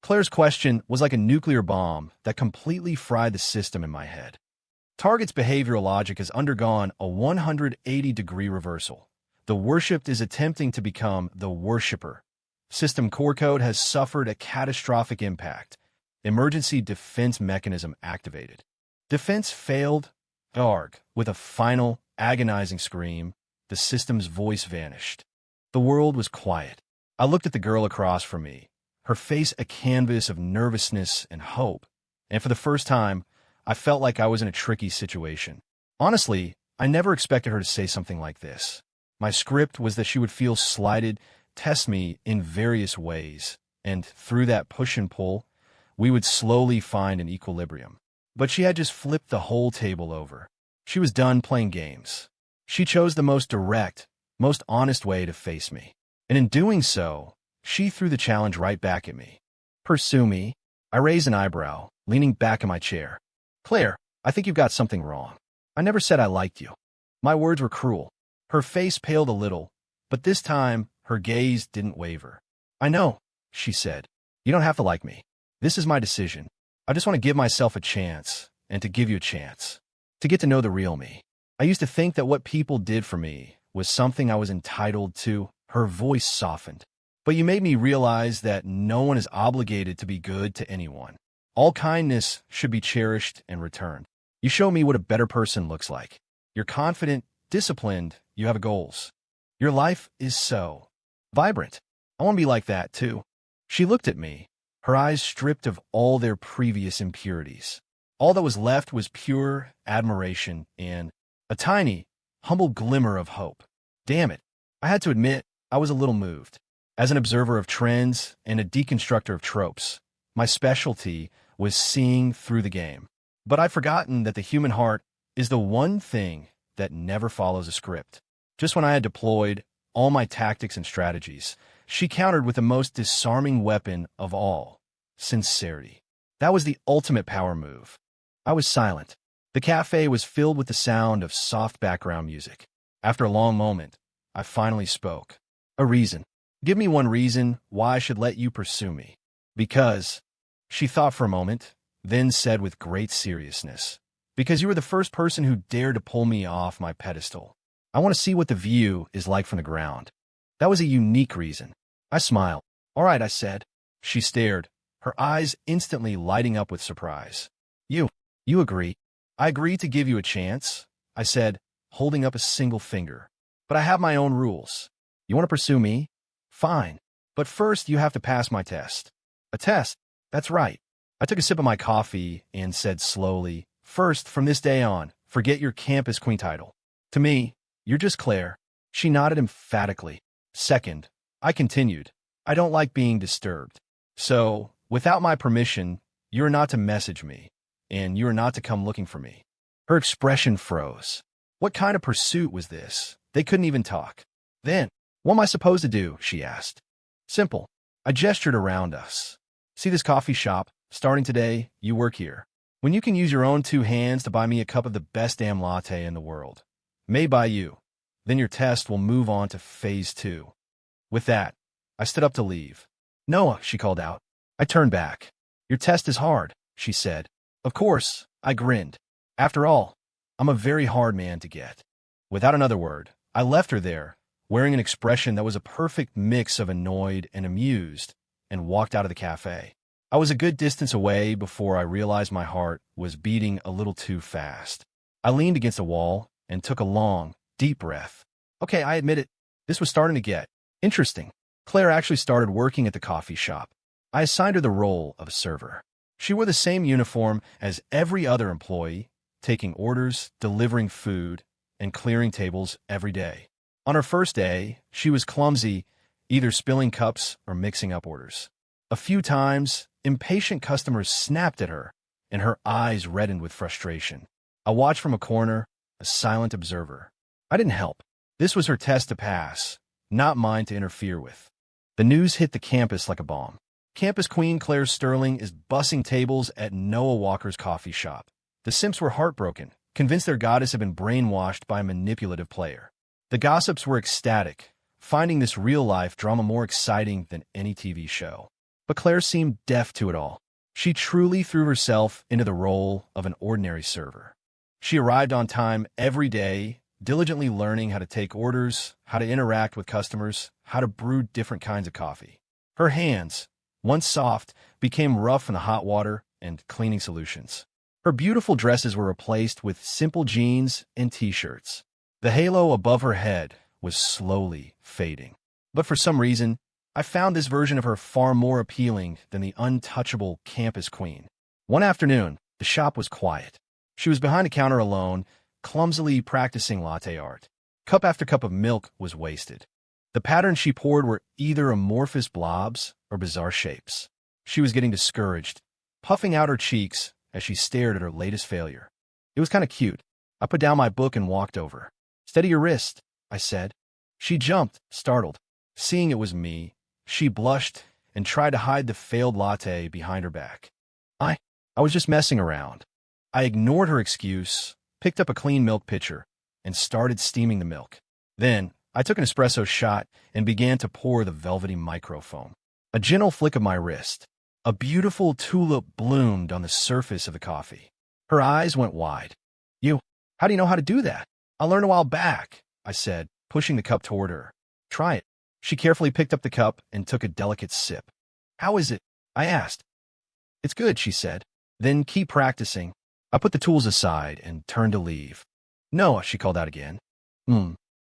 Speaker 1: Claire's question was like a nuclear bomb that completely fried the system in my head. Target's behavioral logic has undergone a 180-degree reversal. The worshipped is attempting to become the worshipper. System core code has suffered a catastrophic impact. Emergency defense mechanism activated. Defense failed. Arg. With a final, agonizing scream, the system's voice vanished. The world was quiet. I looked at the girl across from me, her face a canvas of nervousness and hope, and for the first time, I felt like I was in a tricky situation. Honestly, I never expected her to say something like this. My script was that she would feel slighted, test me in various ways, and through that push and pull, we would slowly find an equilibrium. But she had just flipped the whole table over. She was done playing games. She chose the most direct, most honest way to face me. And in doing so, she threw the challenge right back at me. Pursue me? I raised an eyebrow, leaning back in my chair. Claire, I think you've got something wrong. I never said I liked you. My words were cruel. Her face paled a little, but this time her gaze didn't waver. I know, she said. You don't have to like me. This is my decision. I just want to give myself a chance, and to give you a chance. To get to know the real me. I used to think that what people did for me was something I was entitled to. Her voice softened. But you made me realize that no one is obligated to be good to anyone. All kindness should be cherished and returned. You show me what a better person looks like. You're confident, disciplined, you have goals. Your life is so vibrant. I want to be like that, too. She looked at me, her eyes stripped of all their previous impurities. All that was left was pure admiration and a tiny, humble glimmer of hope. Damn it. I had to admit, I was a little moved. As an observer of trends and a deconstructor of tropes, my specialty was seeing through the game. But I'd forgotten that the human heart is the one thing that never follows a script. Just when I had deployed all my tactics and strategies, she countered with the most disarming weapon of all, sincerity. That was the ultimate power move. I was silent. The cafe was filled with the sound of soft background music. After a long moment, I finally spoke. A reason. Give me one reason why I should let you pursue me. Because, she thought for a moment, then said with great seriousness, because you were the first person who dared to pull me off my pedestal. I want to see what the view is like from the ground. That was a unique reason. I smiled. All right, I said. She stared, her eyes instantly lighting up with surprise. You agree? I agree to give you a chance, I said, holding up a single finger. But I have my own rules. You want to pursue me? Fine. But first, you have to pass my test. A test? That's right. I took a sip of my coffee and said slowly, first, from this day on, forget your campus queen title. To me, you're just Claire. She nodded emphatically. Second, I continued, I don't like being disturbed. So, without my permission, you're not to message me, and you're not to come looking for me. Her expression froze. What kind of pursuit was this? They couldn't even talk. Then, what am I supposed to do? She asked. Simple. I gestured around us. See this coffee shop? Starting today, you work here. When you can use your own 2 hands to buy me a cup of the best damn latte in the world, made by you, then your test will move on to phase 2. With that, I stood up to leave. Noah, she called out. I turned back. Your test is hard, she said. Of course, I grinned. After all, I'm a very hard man to get. Without another word, I left her there, wearing an expression that was a perfect mix of annoyed and amused, and walked out of the cafe. I was a good distance away before I realized my heart was beating a little too fast. I leaned against a wall and took a long, deep breath. Okay, I admit it. This was starting to get interesting. Claire actually started working at the coffee shop. I assigned her the role of a server. She wore the same uniform as every other employee, taking orders, delivering food, and clearing tables every day. On her first day, she was clumsy, either spilling cups or mixing up orders. A few times, impatient customers snapped at her, and her eyes reddened with frustration. I watched from a corner, a silent observer. I didn't help. This was her test to pass, not mine to interfere with. The news hit the campus like a bomb. Campus queen Claire Sterling is bussing tables at Noah Walker's coffee shop. The Simps were heartbroken, convinced their goddess had been brainwashed by a manipulative player. The gossips were ecstatic, finding this real-life drama more exciting than any TV show. But Claire seemed deaf to it all. She truly threw herself into the role of an ordinary server. She arrived on time every day, diligently learning how to take orders, how to interact with customers, how to brew different kinds of coffee. Her hands, once soft, became rough in the hot water and cleaning solutions. Her beautiful dresses were replaced with simple jeans and t-shirts. The halo above her head was slowly fading. But for some reason, I found this version of her far more appealing than the untouchable campus queen. One afternoon, the shop was quiet. She was behind a counter alone, clumsily practicing latte art. Cup after cup of milk was wasted. The patterns she poured were either amorphous blobs or bizarre shapes. She was getting discouraged, puffing out her cheeks as she stared at her latest failure. It was kind of cute. I put down my book and walked over. "Steady your wrist," I said. She jumped, startled. Seeing it was me, she blushed and tried to hide the failed latte behind her back. I was just messing around. I ignored her excuse, picked up a clean milk pitcher, and started steaming the milk. Then, I took an espresso shot and began to pour the velvety microfoam. A gentle flick of my wrist. A beautiful tulip bloomed on the surface of the coffee. Her eyes went wide. How do you know how to do that?" "I learned a while back," I said, pushing the cup toward her. "Try it." She carefully picked up the cup and took a delicate sip. "How is it?" I asked. "It's good," she said. "Then keep practicing." I put the tools aside and turned to leave. "Noah," she called out again.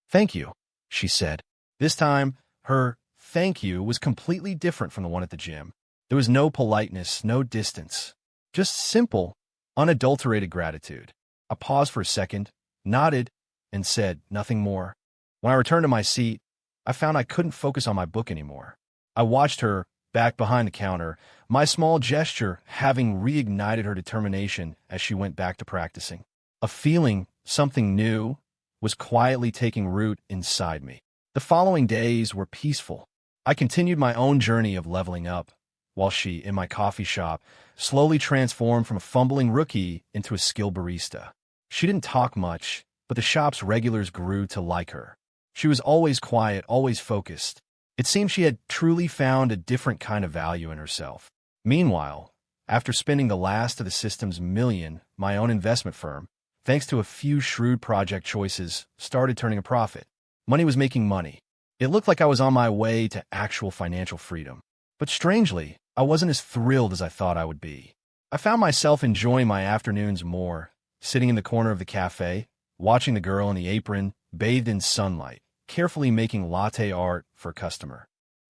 Speaker 1: Thank you," she said. This time, her thank you was completely different from the one at the gym. There was no politeness, no distance. Just simple, unadulterated gratitude. I paused for a second, nodded, and said nothing more. When I returned to my seat, I found I couldn't focus on my book anymore. I watched her, back behind the counter, my small gesture having reignited her determination as she went back to practicing. A feeling, something new, was quietly taking root inside me. The following days were peaceful. I continued my own journey of leveling up, while she, in my coffee shop, slowly transformed from a fumbling rookie into a skilled barista. She didn't talk much, but the shop's regulars grew to like her. She was always quiet, always focused. It seemed she had truly found a different kind of value in herself. Meanwhile, after spending the last of the system's million, my own investment firm, thanks to a few shrewd project choices, started turning a profit. Money was making money. It looked like I was on my way to actual financial freedom. But strangely, I wasn't as thrilled as I thought I would be. I found myself enjoying my afternoons more, sitting in the corner of the cafe, watching the girl in the apron, bathed in sunlight, carefully making latte art for a customer.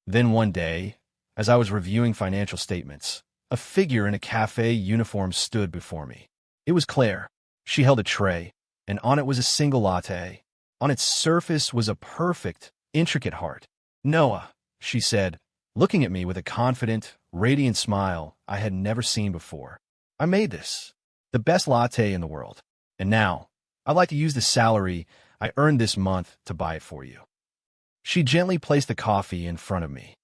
Speaker 1: Then one day, as I was reviewing financial statements, a figure in a cafe uniform stood before me. It was Claire. She held a tray, and on it was a single latte. On its surface was a perfect, intricate heart. "Noah," she said, looking at me with a confident, radiant smile I had never seen before. "I made this. The best latte in the world. And now, I'd like to use the salary I earned this month to buy it for you." She gently placed the coffee in front of me.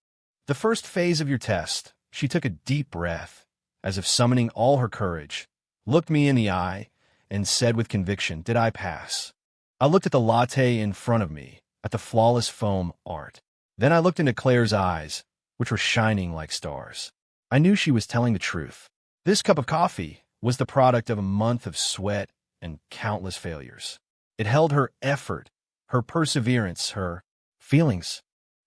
Speaker 1: "The first phase of your test," she took a deep breath, as if summoning all her courage, looked me in the eye, and said with conviction, "Did I pass?" I looked at the latte in front of me, at the flawless foam art. Then I looked into Claire's eyes, which were shining like stars. I knew she was telling the truth. This cup of coffee was the product of a month of sweat and countless failures. It held her effort, her perseverance, her feelings.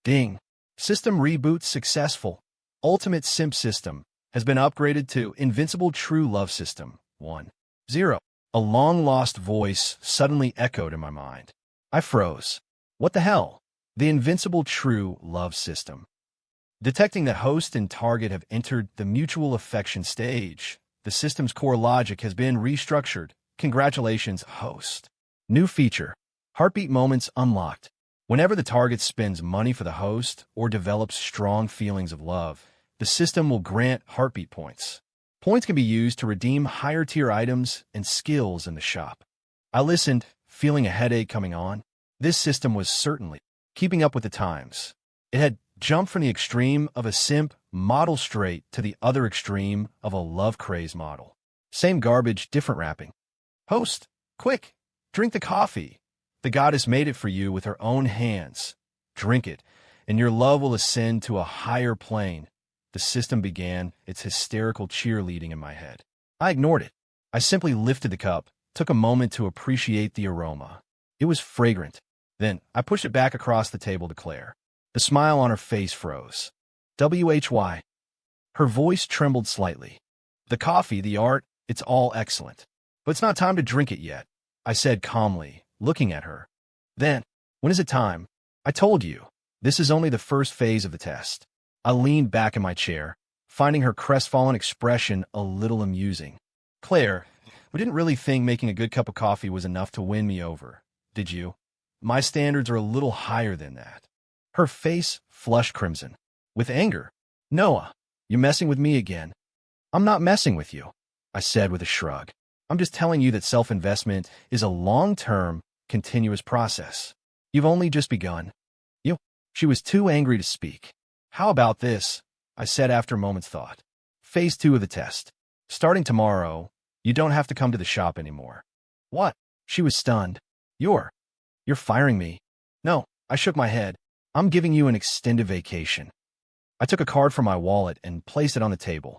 Speaker 1: Ding. System reboot successful. Ultimate Simp system has been upgraded to Invincible True Love System 1.0. A long-lost voice suddenly echoed in my mind. I froze. What the hell? The Invincible True Love System. Detecting that host and target have entered the mutual affection stage, the system's core logic has been restructured. Congratulations, host. New feature. Heartbeat moments unlocked. Whenever the target spends money for the host or develops strong feelings of love, the system will grant heartbeat points. Points can be used to redeem higher-tier items and skills in the shop. I listened, feeling a headache coming on. This system was certainly keeping up with the times. It had jumped from the extreme of a simp model straight to the other extreme of a love-crazed model. Same garbage, different wrapping. Host, quick, drink the coffee. The goddess made it for you with her own hands. Drink it, and your love will ascend to a higher plane. The system began its hysterical cheerleading in my head. I ignored it. I simply lifted the cup, took a moment to appreciate the aroma. It was fragrant. Then I pushed it back across the table to Claire. The smile on her face froze. WHY. Her voice trembled slightly. The coffee, the art, it's all excellent. But it's not time to drink it yet, I said calmly, looking at her. Then, when is it time? I told you. This is only the first phase of the test. I leaned back in my chair, finding her crestfallen expression a little amusing. Claire, we didn't really think making a good cup of coffee was enough to win me over, did you? My standards are a little higher than that. Her face flushed crimson. With anger. Noah, you're messing with me again. I'm not messing with you, I said with a shrug. I'm just telling you that self-investment is a long-term, continuous process. You've only just begun. She was too angry to speak. How about this? I said after a moment's thought. Phase 2 of the test. Starting tomorrow, you don't have to come to the shop anymore. What? She was stunned. You're firing me. No, I shook my head. I'm giving you an extended vacation. I took a card from my wallet and placed it on the table.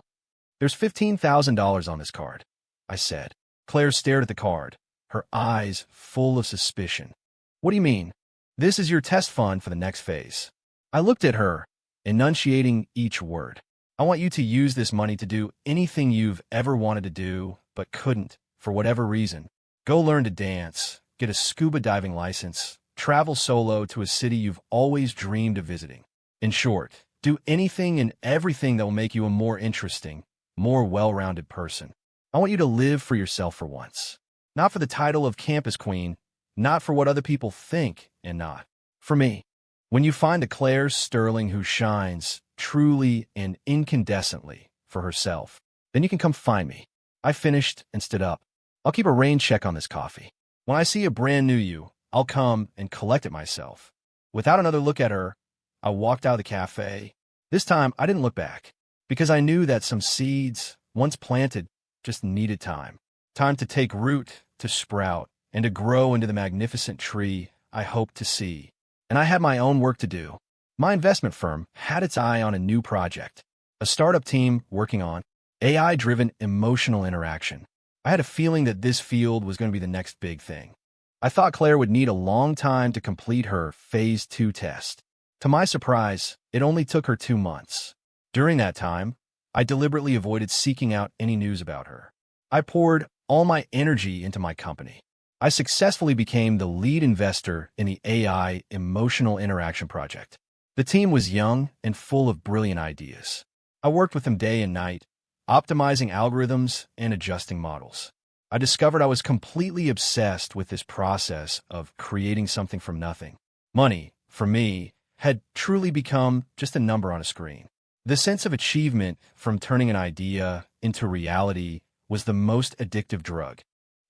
Speaker 1: There's $15,000 on this card, I said. Claire stared at the card, her eyes full of suspicion. What do you mean? This is your test fund for the next phase. I looked at her, enunciating each word. I want you to use this money to do anything you've ever wanted to do, but couldn't, for whatever reason. Go learn to dance, get a scuba diving license, travel solo to a city you've always dreamed of visiting. In short, do anything and everything that will make you a more interesting, more well-rounded person. I want you to live for yourself for once. Not for the title of campus queen, not for what other people think, and not for me. When you find the Claire Sterling who shines truly and incandescently for herself, then you can come find me. I finished and stood up. I'll keep a rain check on this coffee. When I see a brand new you, I'll come and collect it myself. Without another look at her, I walked out of the cafe. This time, I didn't look back, because I knew that some seeds, once planted, just needed time. Time to take root, to sprout, and to grow into the magnificent tree I hoped to see. And I had my own work to do. My investment firm had its eye on a new project, a startup team working on AI-driven emotional interaction. I had a feeling that this field was going to be the next big thing. I thought Claire would need a long time to complete her Phase 2 test. To my surprise, it only took her 2 months. During that time, I deliberately avoided seeking out any news about her. I poured all my energy into my company. I successfully became the lead investor in the AI Emotional Interaction Project. The team was young and full of brilliant ideas. I worked with them day and night, optimizing algorithms and adjusting models. I discovered I was completely obsessed with this process of creating something from nothing. Money, for me, had truly become just a number on a screen. The sense of achievement from turning an idea into reality was the most addictive drug.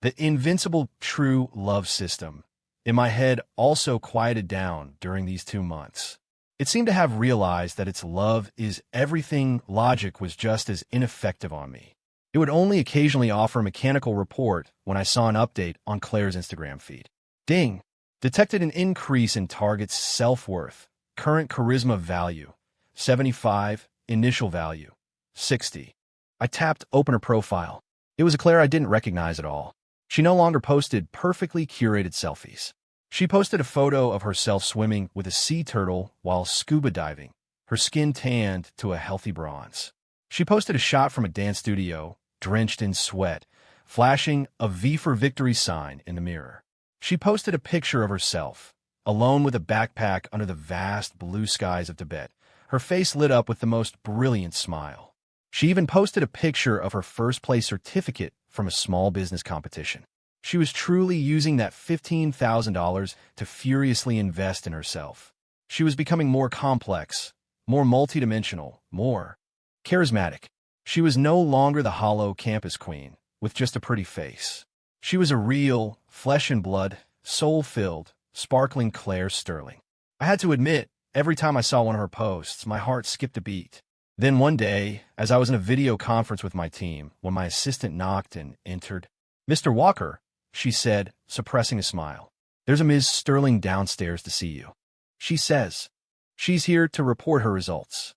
Speaker 1: The invincible true love system in my head also quieted down during these 2 months. It seemed to have realized that its love is everything logic was just as ineffective on me. It would only occasionally offer a mechanical report when I saw an update on Claire's Instagram feed. Ding! Detected an increase in target's self-worth. Current charisma value, 75. Initial value, 60. I tapped open her profile. It was a Claire I didn't recognize at all. She no longer posted perfectly curated selfies. She posted a photo of herself swimming with a sea turtle while scuba diving, her skin tanned to a healthy bronze. She posted a shot from a dance studio, drenched in sweat, flashing a V for victory sign in the mirror. She posted a picture of herself, alone with a backpack under the vast blue skies of Tibet, Her face lit up with the most brilliant smile. She even posted a picture of her first-place certificate from a small business competition. She was truly using that $15,000 to furiously invest in herself. She was becoming more complex, more multidimensional, more charismatic. She was no longer the hollow campus queen with just a pretty face. She was a real, flesh and blood, soul-filled, sparkling Claire Sterling. I had to admit, every time I saw one of her posts, my heart skipped a beat. Then one day, as I was in a video conference with my team, when my assistant knocked and entered, "Mr. Walker," she said, suppressing a smile. "There's a Ms. Sterling downstairs to see you. She says she's here to report her results."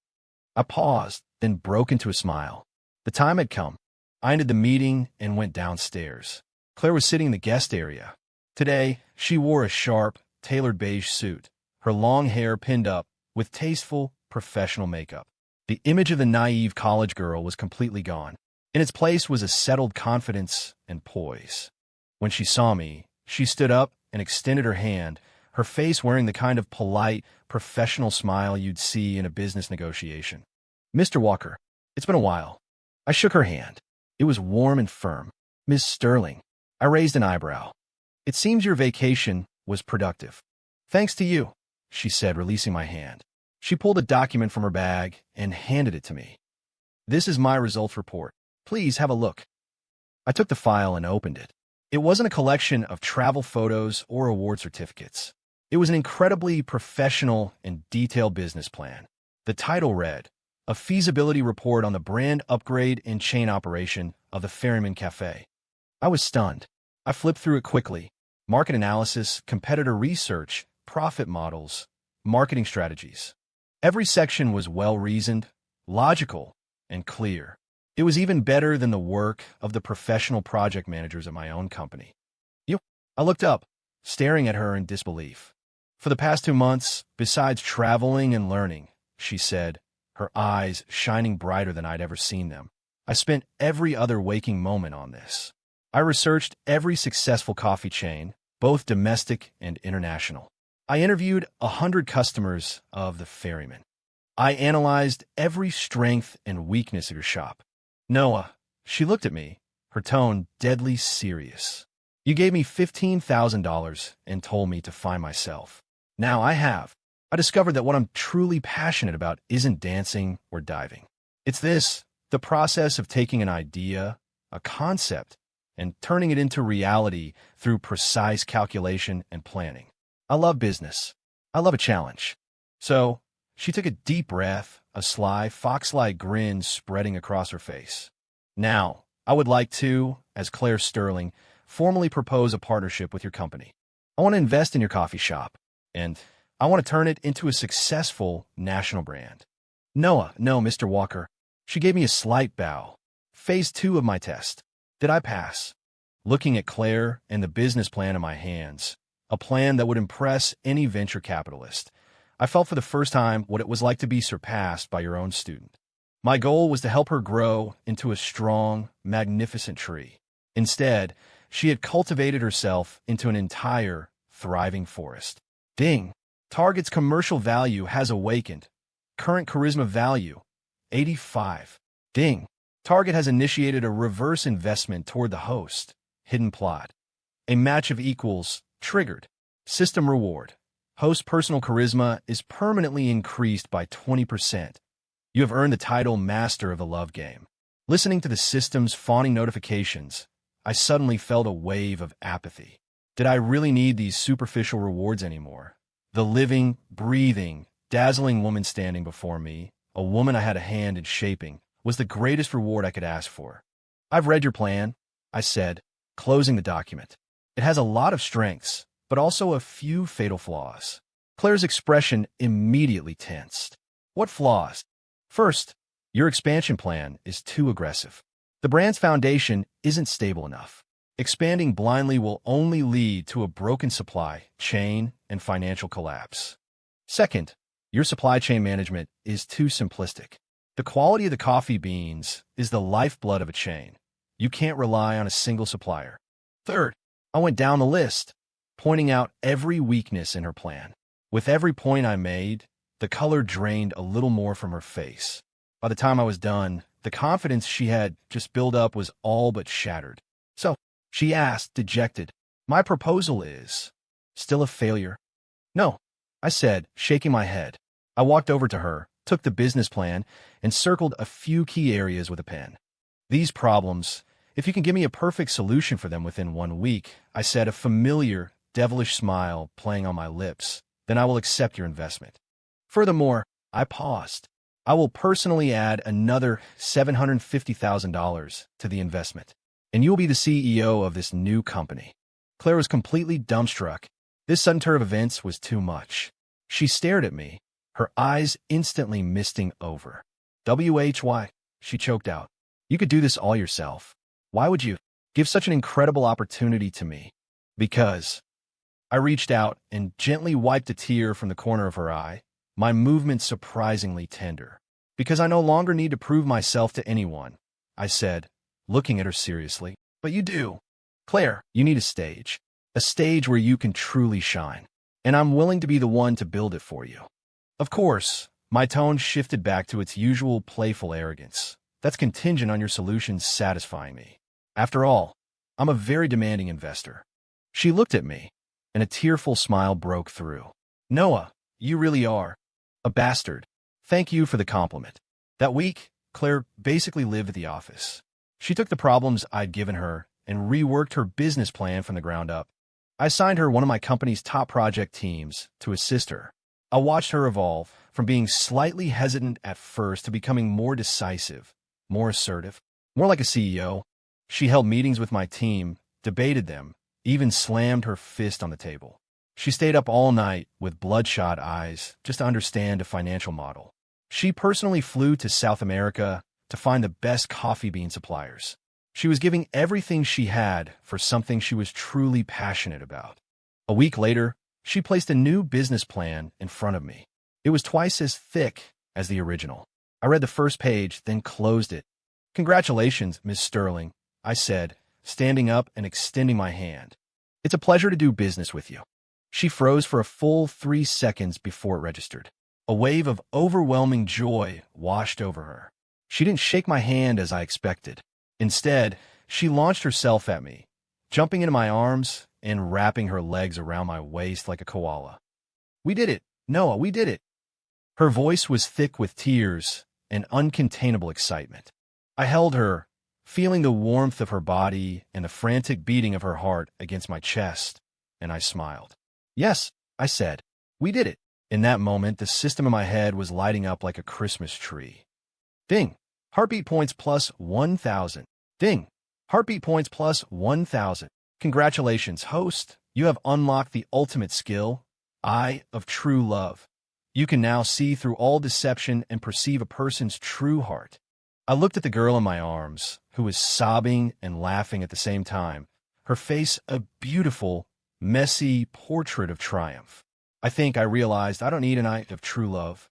Speaker 1: I paused, then broke into a smile. The time had come. I ended the meeting and went downstairs. Claire was sitting in the guest area. Today, she wore a sharp, tailored beige suit, her long hair pinned up with tasteful, professional makeup. The image of the naive college girl was completely gone. In its place was a settled confidence and poise. When she saw me, she stood up and extended her hand, her face wearing the kind of polite, professional smile you'd see in a business negotiation. "Mr. Walker, it's been a while." I shook her hand. It was warm and firm. "Ms. Sterling." I raised an eyebrow. "It seems your vacation was productive." "Thanks to you," she said, releasing my hand. She pulled a document from her bag and handed it to me. "This is my results report. Please have a look." I took the file and opened it. It wasn't a collection of travel photos or award certificates. It was an incredibly professional and detailed business plan. The title read, "A Feasibility Report on the Brand Upgrade and Chain Operation of the Ferryman Cafe." I was stunned. I flipped through it quickly. Market analysis, competitor research, profit models, marketing strategies. Every section was well-reasoned, logical, and clear. It was even better than the work of the professional project managers at my own company. I looked up, staring at her in disbelief. "For the past 2 months, besides traveling and learning," she said, her eyes shining brighter than I'd ever seen them, "I spent every other waking moment on this. I researched every successful coffee chain, both domestic and international. I interviewed 100 customers of the Ferryman. I analyzed every strength and weakness of your shop. Noah," she looked at me, her tone deadly serious, "you gave me $15,000 and told me to find myself. Now I have. I discovered that what I'm truly passionate about isn't dancing or diving. It's this, the process of taking an idea, a concept, and turning it into reality through precise calculation and planning. I love business. I love a challenge." So, she took a deep breath, a sly, fox-like grin spreading across her face. "Now, I would like to, as Claire Sterling, formally propose a partnership with your company. I want to invest in your coffee shop, and I want to turn it into a successful national brand." No, Mr. Walker." She gave me a slight bow. "Phase 2 of my test. Did I pass?" Looking at Claire and the business plan in my hands, a plan that would impress any venture capitalist, I felt for the first time what it was like to be surpassed by your own student. My goal was to help her grow into a strong, magnificent tree. Instead, she had cultivated herself into an entire, thriving forest. Ding! Target's commercial value has awakened. Current charisma value, 85. Ding! Target has initiated a reverse investment toward the host. Hidden plot. A match of equals, triggered. System reward. Host personal charisma is permanently increased by 20%. You have earned the title Master of the Love Game. Listening to the system's fawning notifications, I suddenly felt a wave of apathy. Did I really need these superficial rewards anymore? The living, breathing, dazzling woman standing before me, a woman I had a hand in shaping, was the greatest reward I could ask for. "I've read your plan," I said, closing the document. "It has a lot of strengths, but also a few fatal flaws." Claire's expression immediately tensed. "What flaws?" "First, your expansion plan is too aggressive. The brand's foundation isn't stable enough. Expanding blindly will only lead to a broken supply chain and financial collapse. Second, your supply chain management is too simplistic. The quality of the coffee beans is the lifeblood of a chain. You can't rely on a single supplier. Third, I went down the list, pointing out every weakness in her plan. With every point I made, The color drained a little more from her face. By the time I was done, the confidence she had just built up was all but shattered. "So," she asked, dejected, "my proposal is still a failure?" "No," I said, shaking my head. I walked over to her, took the business plan, and circled a few key areas with a pen. "These problems, if you can give me a perfect solution for them within 1 week," I said, a familiar, devilish smile playing on my lips, "then I will accept your investment. Furthermore," I paused, "I will personally add another $750,000 to the investment, and you will be the CEO of this new company." Claire was completely dumbstruck. This sudden turn of events was too much. She stared at me, her eyes instantly misting over. "Why?" she choked out. "You could do this all yourself. Why would you give such an incredible opportunity to me?" "Because." I reached out and gently wiped a tear from the corner of her eye, my movement surprisingly tender. "Because I no longer need to prove myself to anyone," I said, looking at her seriously. "But you do. Claire, you need a stage where you can truly shine, and I'm willing to be the one to build it for you." Of course, my tone shifted back to its usual playful arrogance. "That's contingent on your solutions satisfying me. After all, I'm a very demanding investor." She looked at me, and a tearful smile broke through. "Noah, you really are a bastard. Thank you for the compliment." That week, Claire basically lived at the office. She took the problems I'd given her and reworked her business plan from the ground up. I assigned her one of my company's top project teams to assist her. I watched her evolve from being slightly hesitant at first to becoming more decisive, more assertive, more like a CEO. She held meetings with my team, debated them, even slammed her fist on the table. She stayed up all night with bloodshot eyes just to understand a financial model. She personally flew to South America to find the best coffee bean suppliers. She was giving everything she had for something she was truly passionate about. A week later, she placed a new business plan in front of me. It was twice as thick as the original. I read the first page, then closed it. "Congratulations, Miss Sterling," I said, standing up and extending my hand. "It's a pleasure to do business with you." She froze for a full 3 seconds before it registered. A wave of overwhelming joy washed over her. She didn't shake my hand as I expected. Instead, she launched herself at me, jumping into my arms and wrapping her legs around my waist like a koala. "We did it, Noah, we did it." Her voice was thick with tears and uncontainable excitement. I held her, feeling the warmth of her body and the frantic beating of her heart against my chest, and I smiled. "Yes," I said, "we did it." In that moment, the system in my head was lighting up like a Christmas tree. Ding! Heartbeat points plus 1,000. Ding! Heartbeat points plus 1,000. Congratulations, host. You have unlocked the ultimate skill, Eye of True Love. You can now see through all deception and perceive a person's true heart. I looked at the girl in my arms, who was sobbing and laughing at the same time, her face a beautiful, messy portrait of triumph. I think I realized I don't need an eye of true love,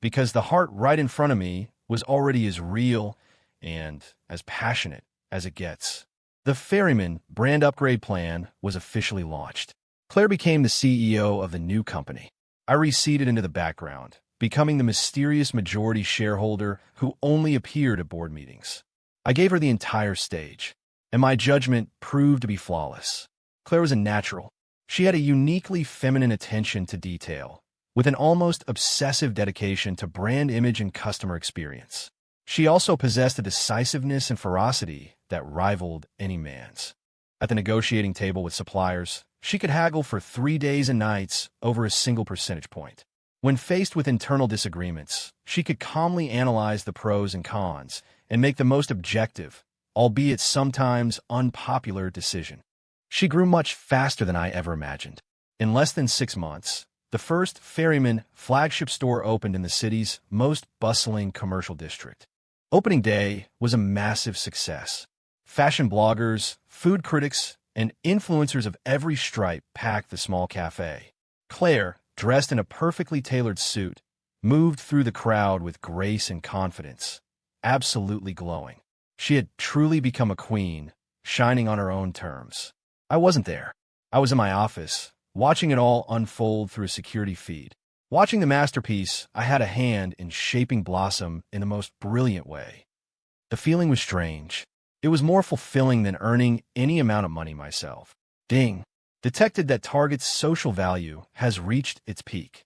Speaker 1: because the heart right in front of me was already as real and as passionate as it gets. The Ferryman brand upgrade plan was officially launched. Claire became the CEO of the new company. I receded into the background, becoming the mysterious majority shareholder who only appeared at board meetings. I gave her the entire stage, and my judgment proved to be flawless. Claire was a natural. She had a uniquely feminine attention to detail, with an almost obsessive dedication to brand image and customer experience. She also possessed a decisiveness and ferocity that rivaled any man's. At the negotiating table with suppliers, she could haggle for 3 days and nights over a single percentage point. When faced with internal disagreements, she could calmly analyze the pros and cons and make the most objective, albeit sometimes unpopular, decision. She grew much faster than I ever imagined. In less than 6 months, the first Ferryman flagship store opened in the city's most bustling commercial district. Opening day was a massive success. Fashion bloggers, food critics, and influencers of every stripe packed the small cafe. Claire, dressed in a perfectly tailored suit, moved through the crowd with grace and confidence, absolutely glowing. She had truly become a queen, shining on her own terms. I wasn't there. I was in my office, watching it all unfold through a security feed. Watching the masterpiece, I had a hand in shaping Blossom in the most brilliant way. The feeling was strange. It was more fulfilling than earning any amount of money myself. Ding. Detected that Target's social value has reached its peak.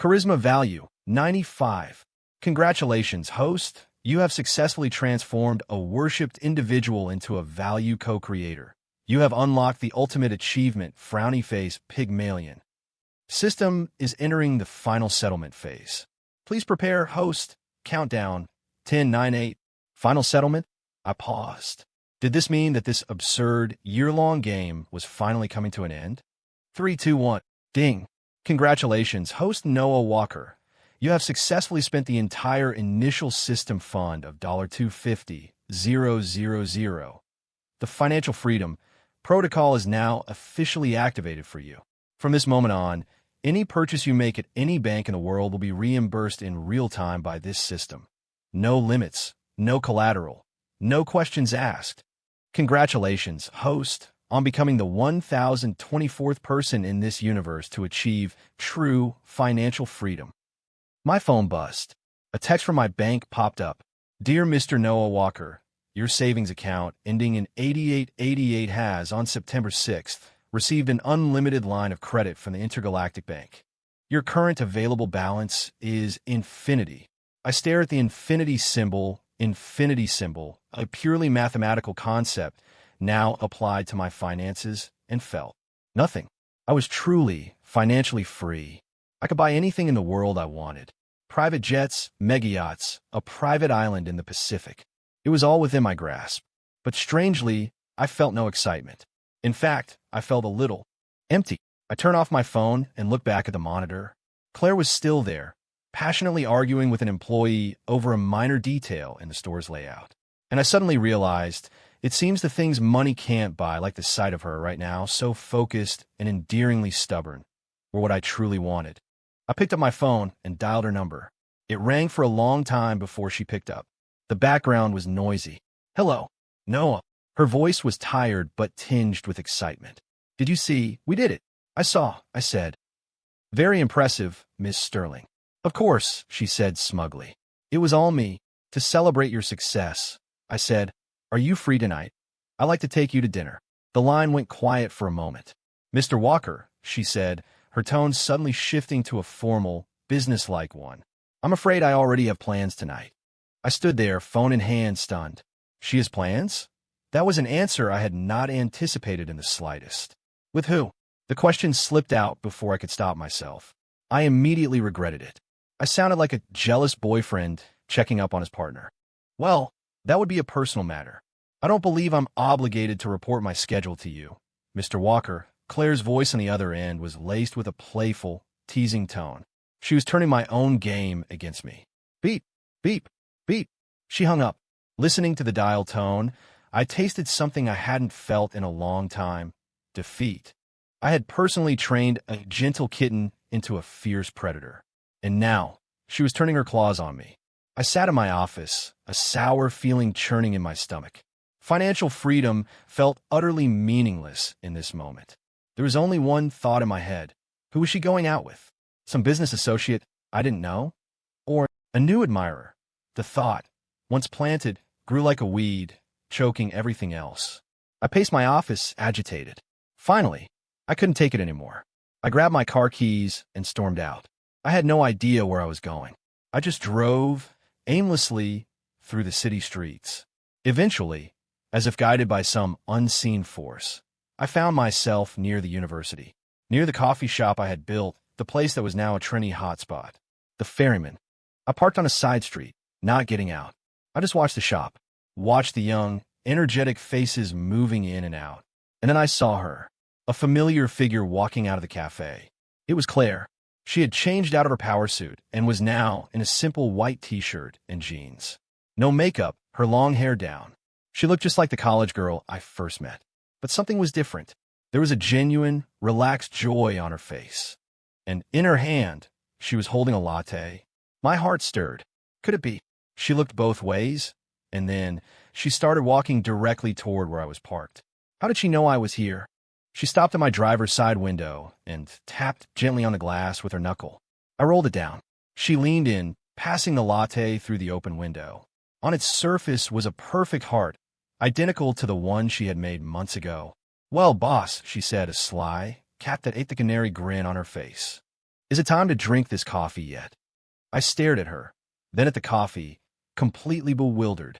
Speaker 1: Charisma value, 95. Congratulations, host. You have successfully transformed a worshipped individual into a value co-creator. You have unlocked the ultimate achievement, frowny face, Pygmalion. System is entering the final settlement phase. Please prepare, host. Countdown, 10, 9, 8. Final settlement? I paused. Did this mean that this absurd, year-long game was finally coming to an end? 3, 2, 1. Ding. Congratulations, host Noah Walker. You have successfully spent the entire initial system fund of $250,000. The financial freedom protocol is now officially activated for you. From this moment on, any purchase you make at any bank in the world will be reimbursed in real time by this system. No limits, no collateral, no questions asked. Congratulations, host, on becoming the 1,024th person in this universe to achieve true financial freedom. My phone buzzed. A text from my bank popped up. Dear Mr. Noah Walker, your savings account ending in 8888 has, on September 6th, received an unlimited line of credit from the Intergalactic Bank. Your current available balance is infinity. I stare at the infinity symbol, a purely mathematical concept now applied to my finances, and felt nothing. I was truly financially free. I could buy anything in the world I wanted. Private jets, mega yachts, a private island in the Pacific. It was all within my grasp. But strangely, I felt no excitement. In fact, I felt a little empty. I turned off my phone and looked back at the monitor. Claire was still there, passionately arguing with an employee over a minor detail in the store's layout. And I suddenly realized, it seems the things money can't buy, like the sight of her right now, so focused and endearingly stubborn, were what I truly wanted. I picked up my phone and dialed her number. It rang for a long time before she picked up. The background was noisy. Hello, Noah. Her voice was tired but tinged with excitement. Did you see? We did it. I saw, I said. Very impressive, Miss Sterling. Of course, she said smugly. It was all me. To celebrate your success, I said, are you free tonight? I'd like to take you to dinner. The line went quiet for a moment. Mr. Walker, she said, her tone suddenly shifting to a formal, businesslike one. I'm afraid I already have plans tonight. I stood there, phone in hand, stunned. She has plans? That was an answer I had not anticipated in the slightest. With who? The question slipped out before I could stop myself. I immediately regretted it. I sounded like a jealous boyfriend checking up on his partner. Well, that would be a personal matter. I don't believe I'm obligated to report my schedule to you, Mr. Walker. Claire's voice on the other end was laced with a playful, teasing tone. She was turning my own game against me. Beep, beep, beep. She hung up. Listening to the dial tone, I tasted something I hadn't felt in a long time. Defeat. I had personally trained a gentle kitten into a fierce predator. And now, she was turning her claws on me. I sat in my office, a sour feeling churning in my stomach. Financial freedom felt utterly meaningless in this moment. There was only one thought in my head. Who was she going out with? Some business associate I didn't know? Or a new admirer? The thought, once planted, grew like a weed, choking everything else. I paced my office, agitated. Finally, I couldn't take it anymore. I grabbed my car keys and stormed out. I had no idea where I was going. I just drove aimlessly through the city streets. Eventually, as if guided by some unseen force, I found myself near the university, near the coffee shop I had built, the place that was now a Trinity hotspot. The Ferryman. I parked on a side street, not getting out. I just watched the shop, watched the young, energetic faces moving in and out. And then I saw her, a familiar figure walking out of the cafe. It was Claire. She had changed out of her power suit and was now in a simple white t-shirt and jeans. No makeup, her long hair down. She looked just like the college girl I first met. But something was different. There was a genuine, relaxed joy on her face. And in her hand, she was holding a latte. My heart stirred. Could it be? She looked both ways, and then she started walking directly toward where I was parked. How did she know I was here? She stopped at my driver's side window and tapped gently on the glass with her knuckle. I rolled it down. She leaned in, passing the latte through the open window. On its surface was a perfect heart, identical to the one she had made months ago. "Well, boss," she said, a sly, cat that ate the canary grin on her face. "Is it time to drink this coffee yet?" I stared at her, then at the coffee, completely bewildered.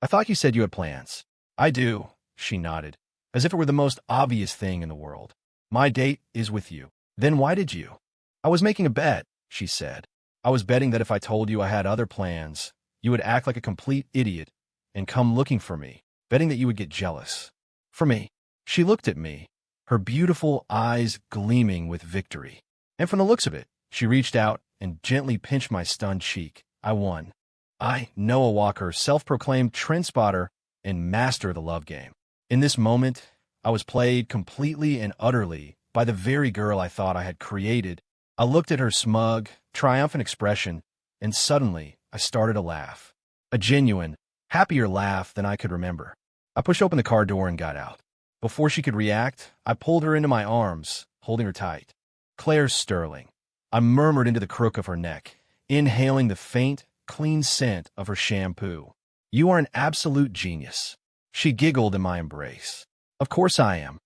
Speaker 1: I thought you said you had plans." "I do," she nodded, as if it were the most obvious thing in the world. "My date is with you." "Then why did you?" "I was making a bet," she said. "I was betting that if I told you I had other plans, you would act like a complete idiot and come looking for me, betting that you would get jealous." "For me?" She looked at me, her beautiful eyes gleaming with victory. And from the looks of it, she reached out and gently pinched my stunned cheek. I won. I, Noah Walker, self-proclaimed trend spotter and master of the love game. In this moment, I was played completely and utterly by the very girl I thought I had created. I looked at her smug, triumphant expression, and suddenly I started to laugh. A genuine, happier laugh than I could remember. I pushed open the car door and got out. Before she could react, I pulled her into my arms, holding her tight. "Claire Sterling." I murmured into the crook of her neck, inhaling the faint, clean scent of her shampoo. "You are an absolute genius." She giggled in my embrace. "Of course I am."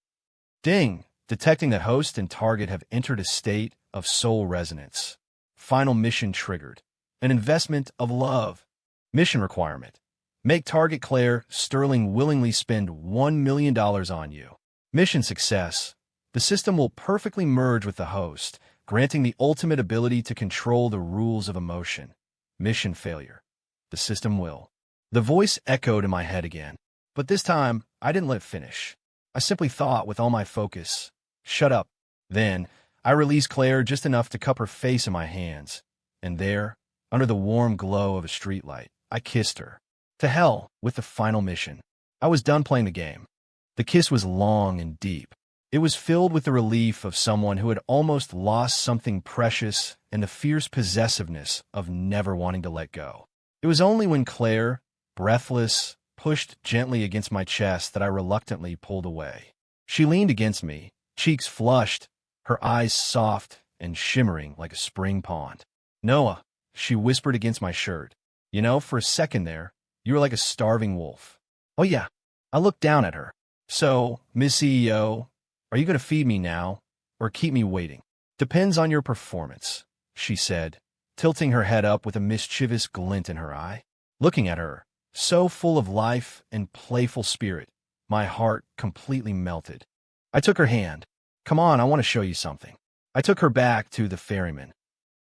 Speaker 1: Ding! Detecting that host and target have entered a state of soul resonance. Final mission triggered. An investment of love. Mission requirement. Make target Claire Sterling willingly spend $1 million on you. Mission success. The system will perfectly merge with the host, granting the ultimate ability to control the rules of emotion. Mission failure. The system will. The voice echoed in my head again, but this time I didn't let it finish. I simply thought with all my focus, "Shut up." Then I released Claire just enough to cup her face in my hands, and there, under the warm glow of a streetlight, I kissed her. To hell with the final mission. I was done playing the game. The kiss was long and deep. It was filled with the relief of someone who had almost lost something precious and the fierce possessiveness of never wanting to let go. It was only when Claire, breathless, pushed gently against my chest that I reluctantly pulled away. She leaned against me, cheeks flushed, her eyes soft and shimmering like a spring pond. "Noah," she whispered against my shirt. "You know, for a second there, you were like a starving wolf." "Oh yeah." I looked down at her. "So, Miss CEO, are you going to feed me now, or keep me waiting?" "Depends on your performance," she said, tilting her head up with a mischievous glint in her eye. Looking at her, so full of life and playful spirit, my heart completely melted. I took her hand. "Come on, I want to show you something." I took her back to the Ferryman.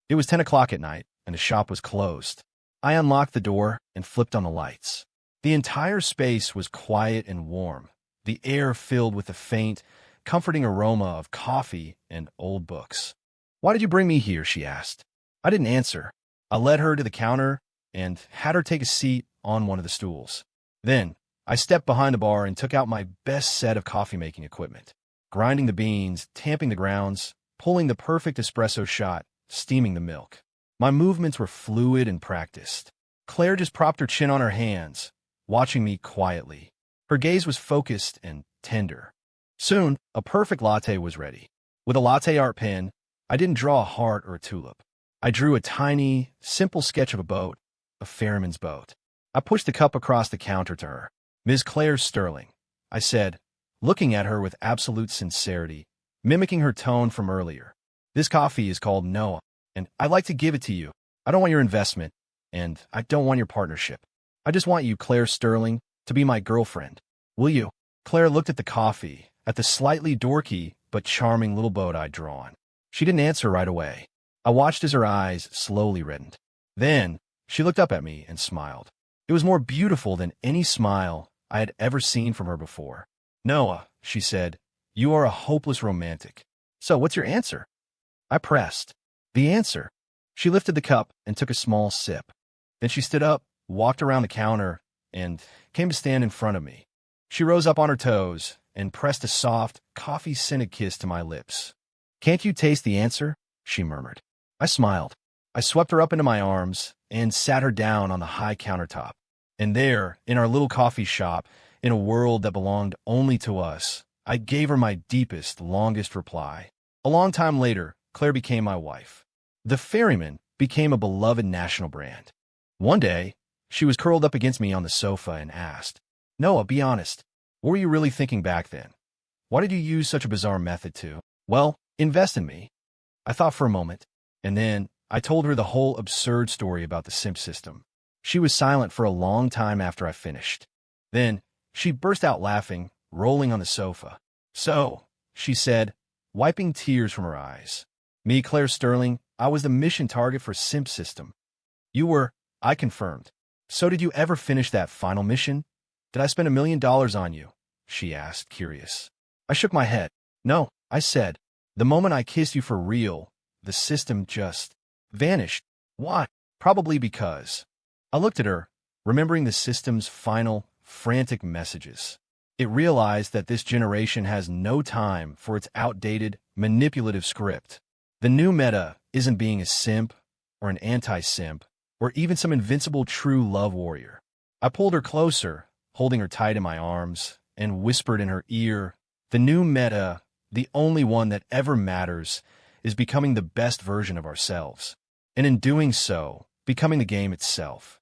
Speaker 1: It was 10 o'clock at night, and the shop was closed. I unlocked the door and flipped on the lights. The entire space was quiet and warm, the air filled with the faint, comforting aroma of coffee and old books. "Why did you bring me here?" she asked. I didn't answer. I led her to the counter and had her take a seat on one of the stools. Then I stepped behind the bar and took out my best set of coffee-making equipment. Grinding the beans, tamping the grounds, pulling the perfect espresso shot, steaming the milk. My movements were fluid and practiced. Claire just propped her chin on her hands, watching me quietly. Her gaze was focused and tender. Soon, a perfect latte was ready. With a latte art pen, I didn't draw a heart or a tulip. I drew a tiny, simple sketch of a boat, a ferryman's boat. I pushed the cup across the counter to her. "Ms. Claire Sterling," I said, looking at her with absolute sincerity, mimicking her tone from earlier. "This coffee is called Noah, and I'd like to give it to you. I don't want your investment, and I don't want your partnership. I just want you, Claire Sterling, to be my girlfriend. Will you?" Claire looked at the coffee, at the slightly dorky but charming little boat I'd drawn. She didn't answer right away. I watched as her eyes slowly reddened. Then she looked up at me and smiled. It was more beautiful than any smile I had ever seen from her before. "Noah," she said, "you are a hopeless romantic. So what's your answer?" I pressed. "The answer." She lifted the cup and took a small sip. Then she stood up, walked around the counter, and came to stand in front of me. She rose up on her toes and pressed a soft, coffee-scented kiss to my lips. "Can't you taste the answer?" she murmured. I smiled. I swept her up into my arms and sat her down on the high countertop. And there, in our little coffee shop, in a world that belonged only to us, I gave her my deepest, longest reply. A long time later, Claire became my wife. The ferryman became a beloved national brand. One day, she was curled up against me on the sofa and asked, "Noah, be honest. What were you really thinking back then? Why did you use such a bizarre method to, well, invest in me?" I thought for a moment, and then I told her the whole absurd story about the Simp system. She was silent for a long time after I finished. Then, she burst out laughing, rolling on the sofa. "So," she said, wiping tears from her eyes. "Me, Claire Sterling, I was the mission target for Simp system." "You were," I confirmed. "So did you ever finish that final mission? Did I spend $1 million on you?" she asked, curious. I shook my head. "No," I said. "The moment I kissed you for real, the system just vanished." "Why?" "Probably because." I looked at her, remembering the system's final, frantic messages. It realized that this generation has no time for its outdated, manipulative script. The new meta isn't being a simp, or an anti-simp, or even some invincible true love warrior. I pulled her closer, holding her tight in my arms, and whispered in her ear, "The new meta, the only one that ever matters, is becoming the best version of ourselves. And in doing so, becoming the game itself."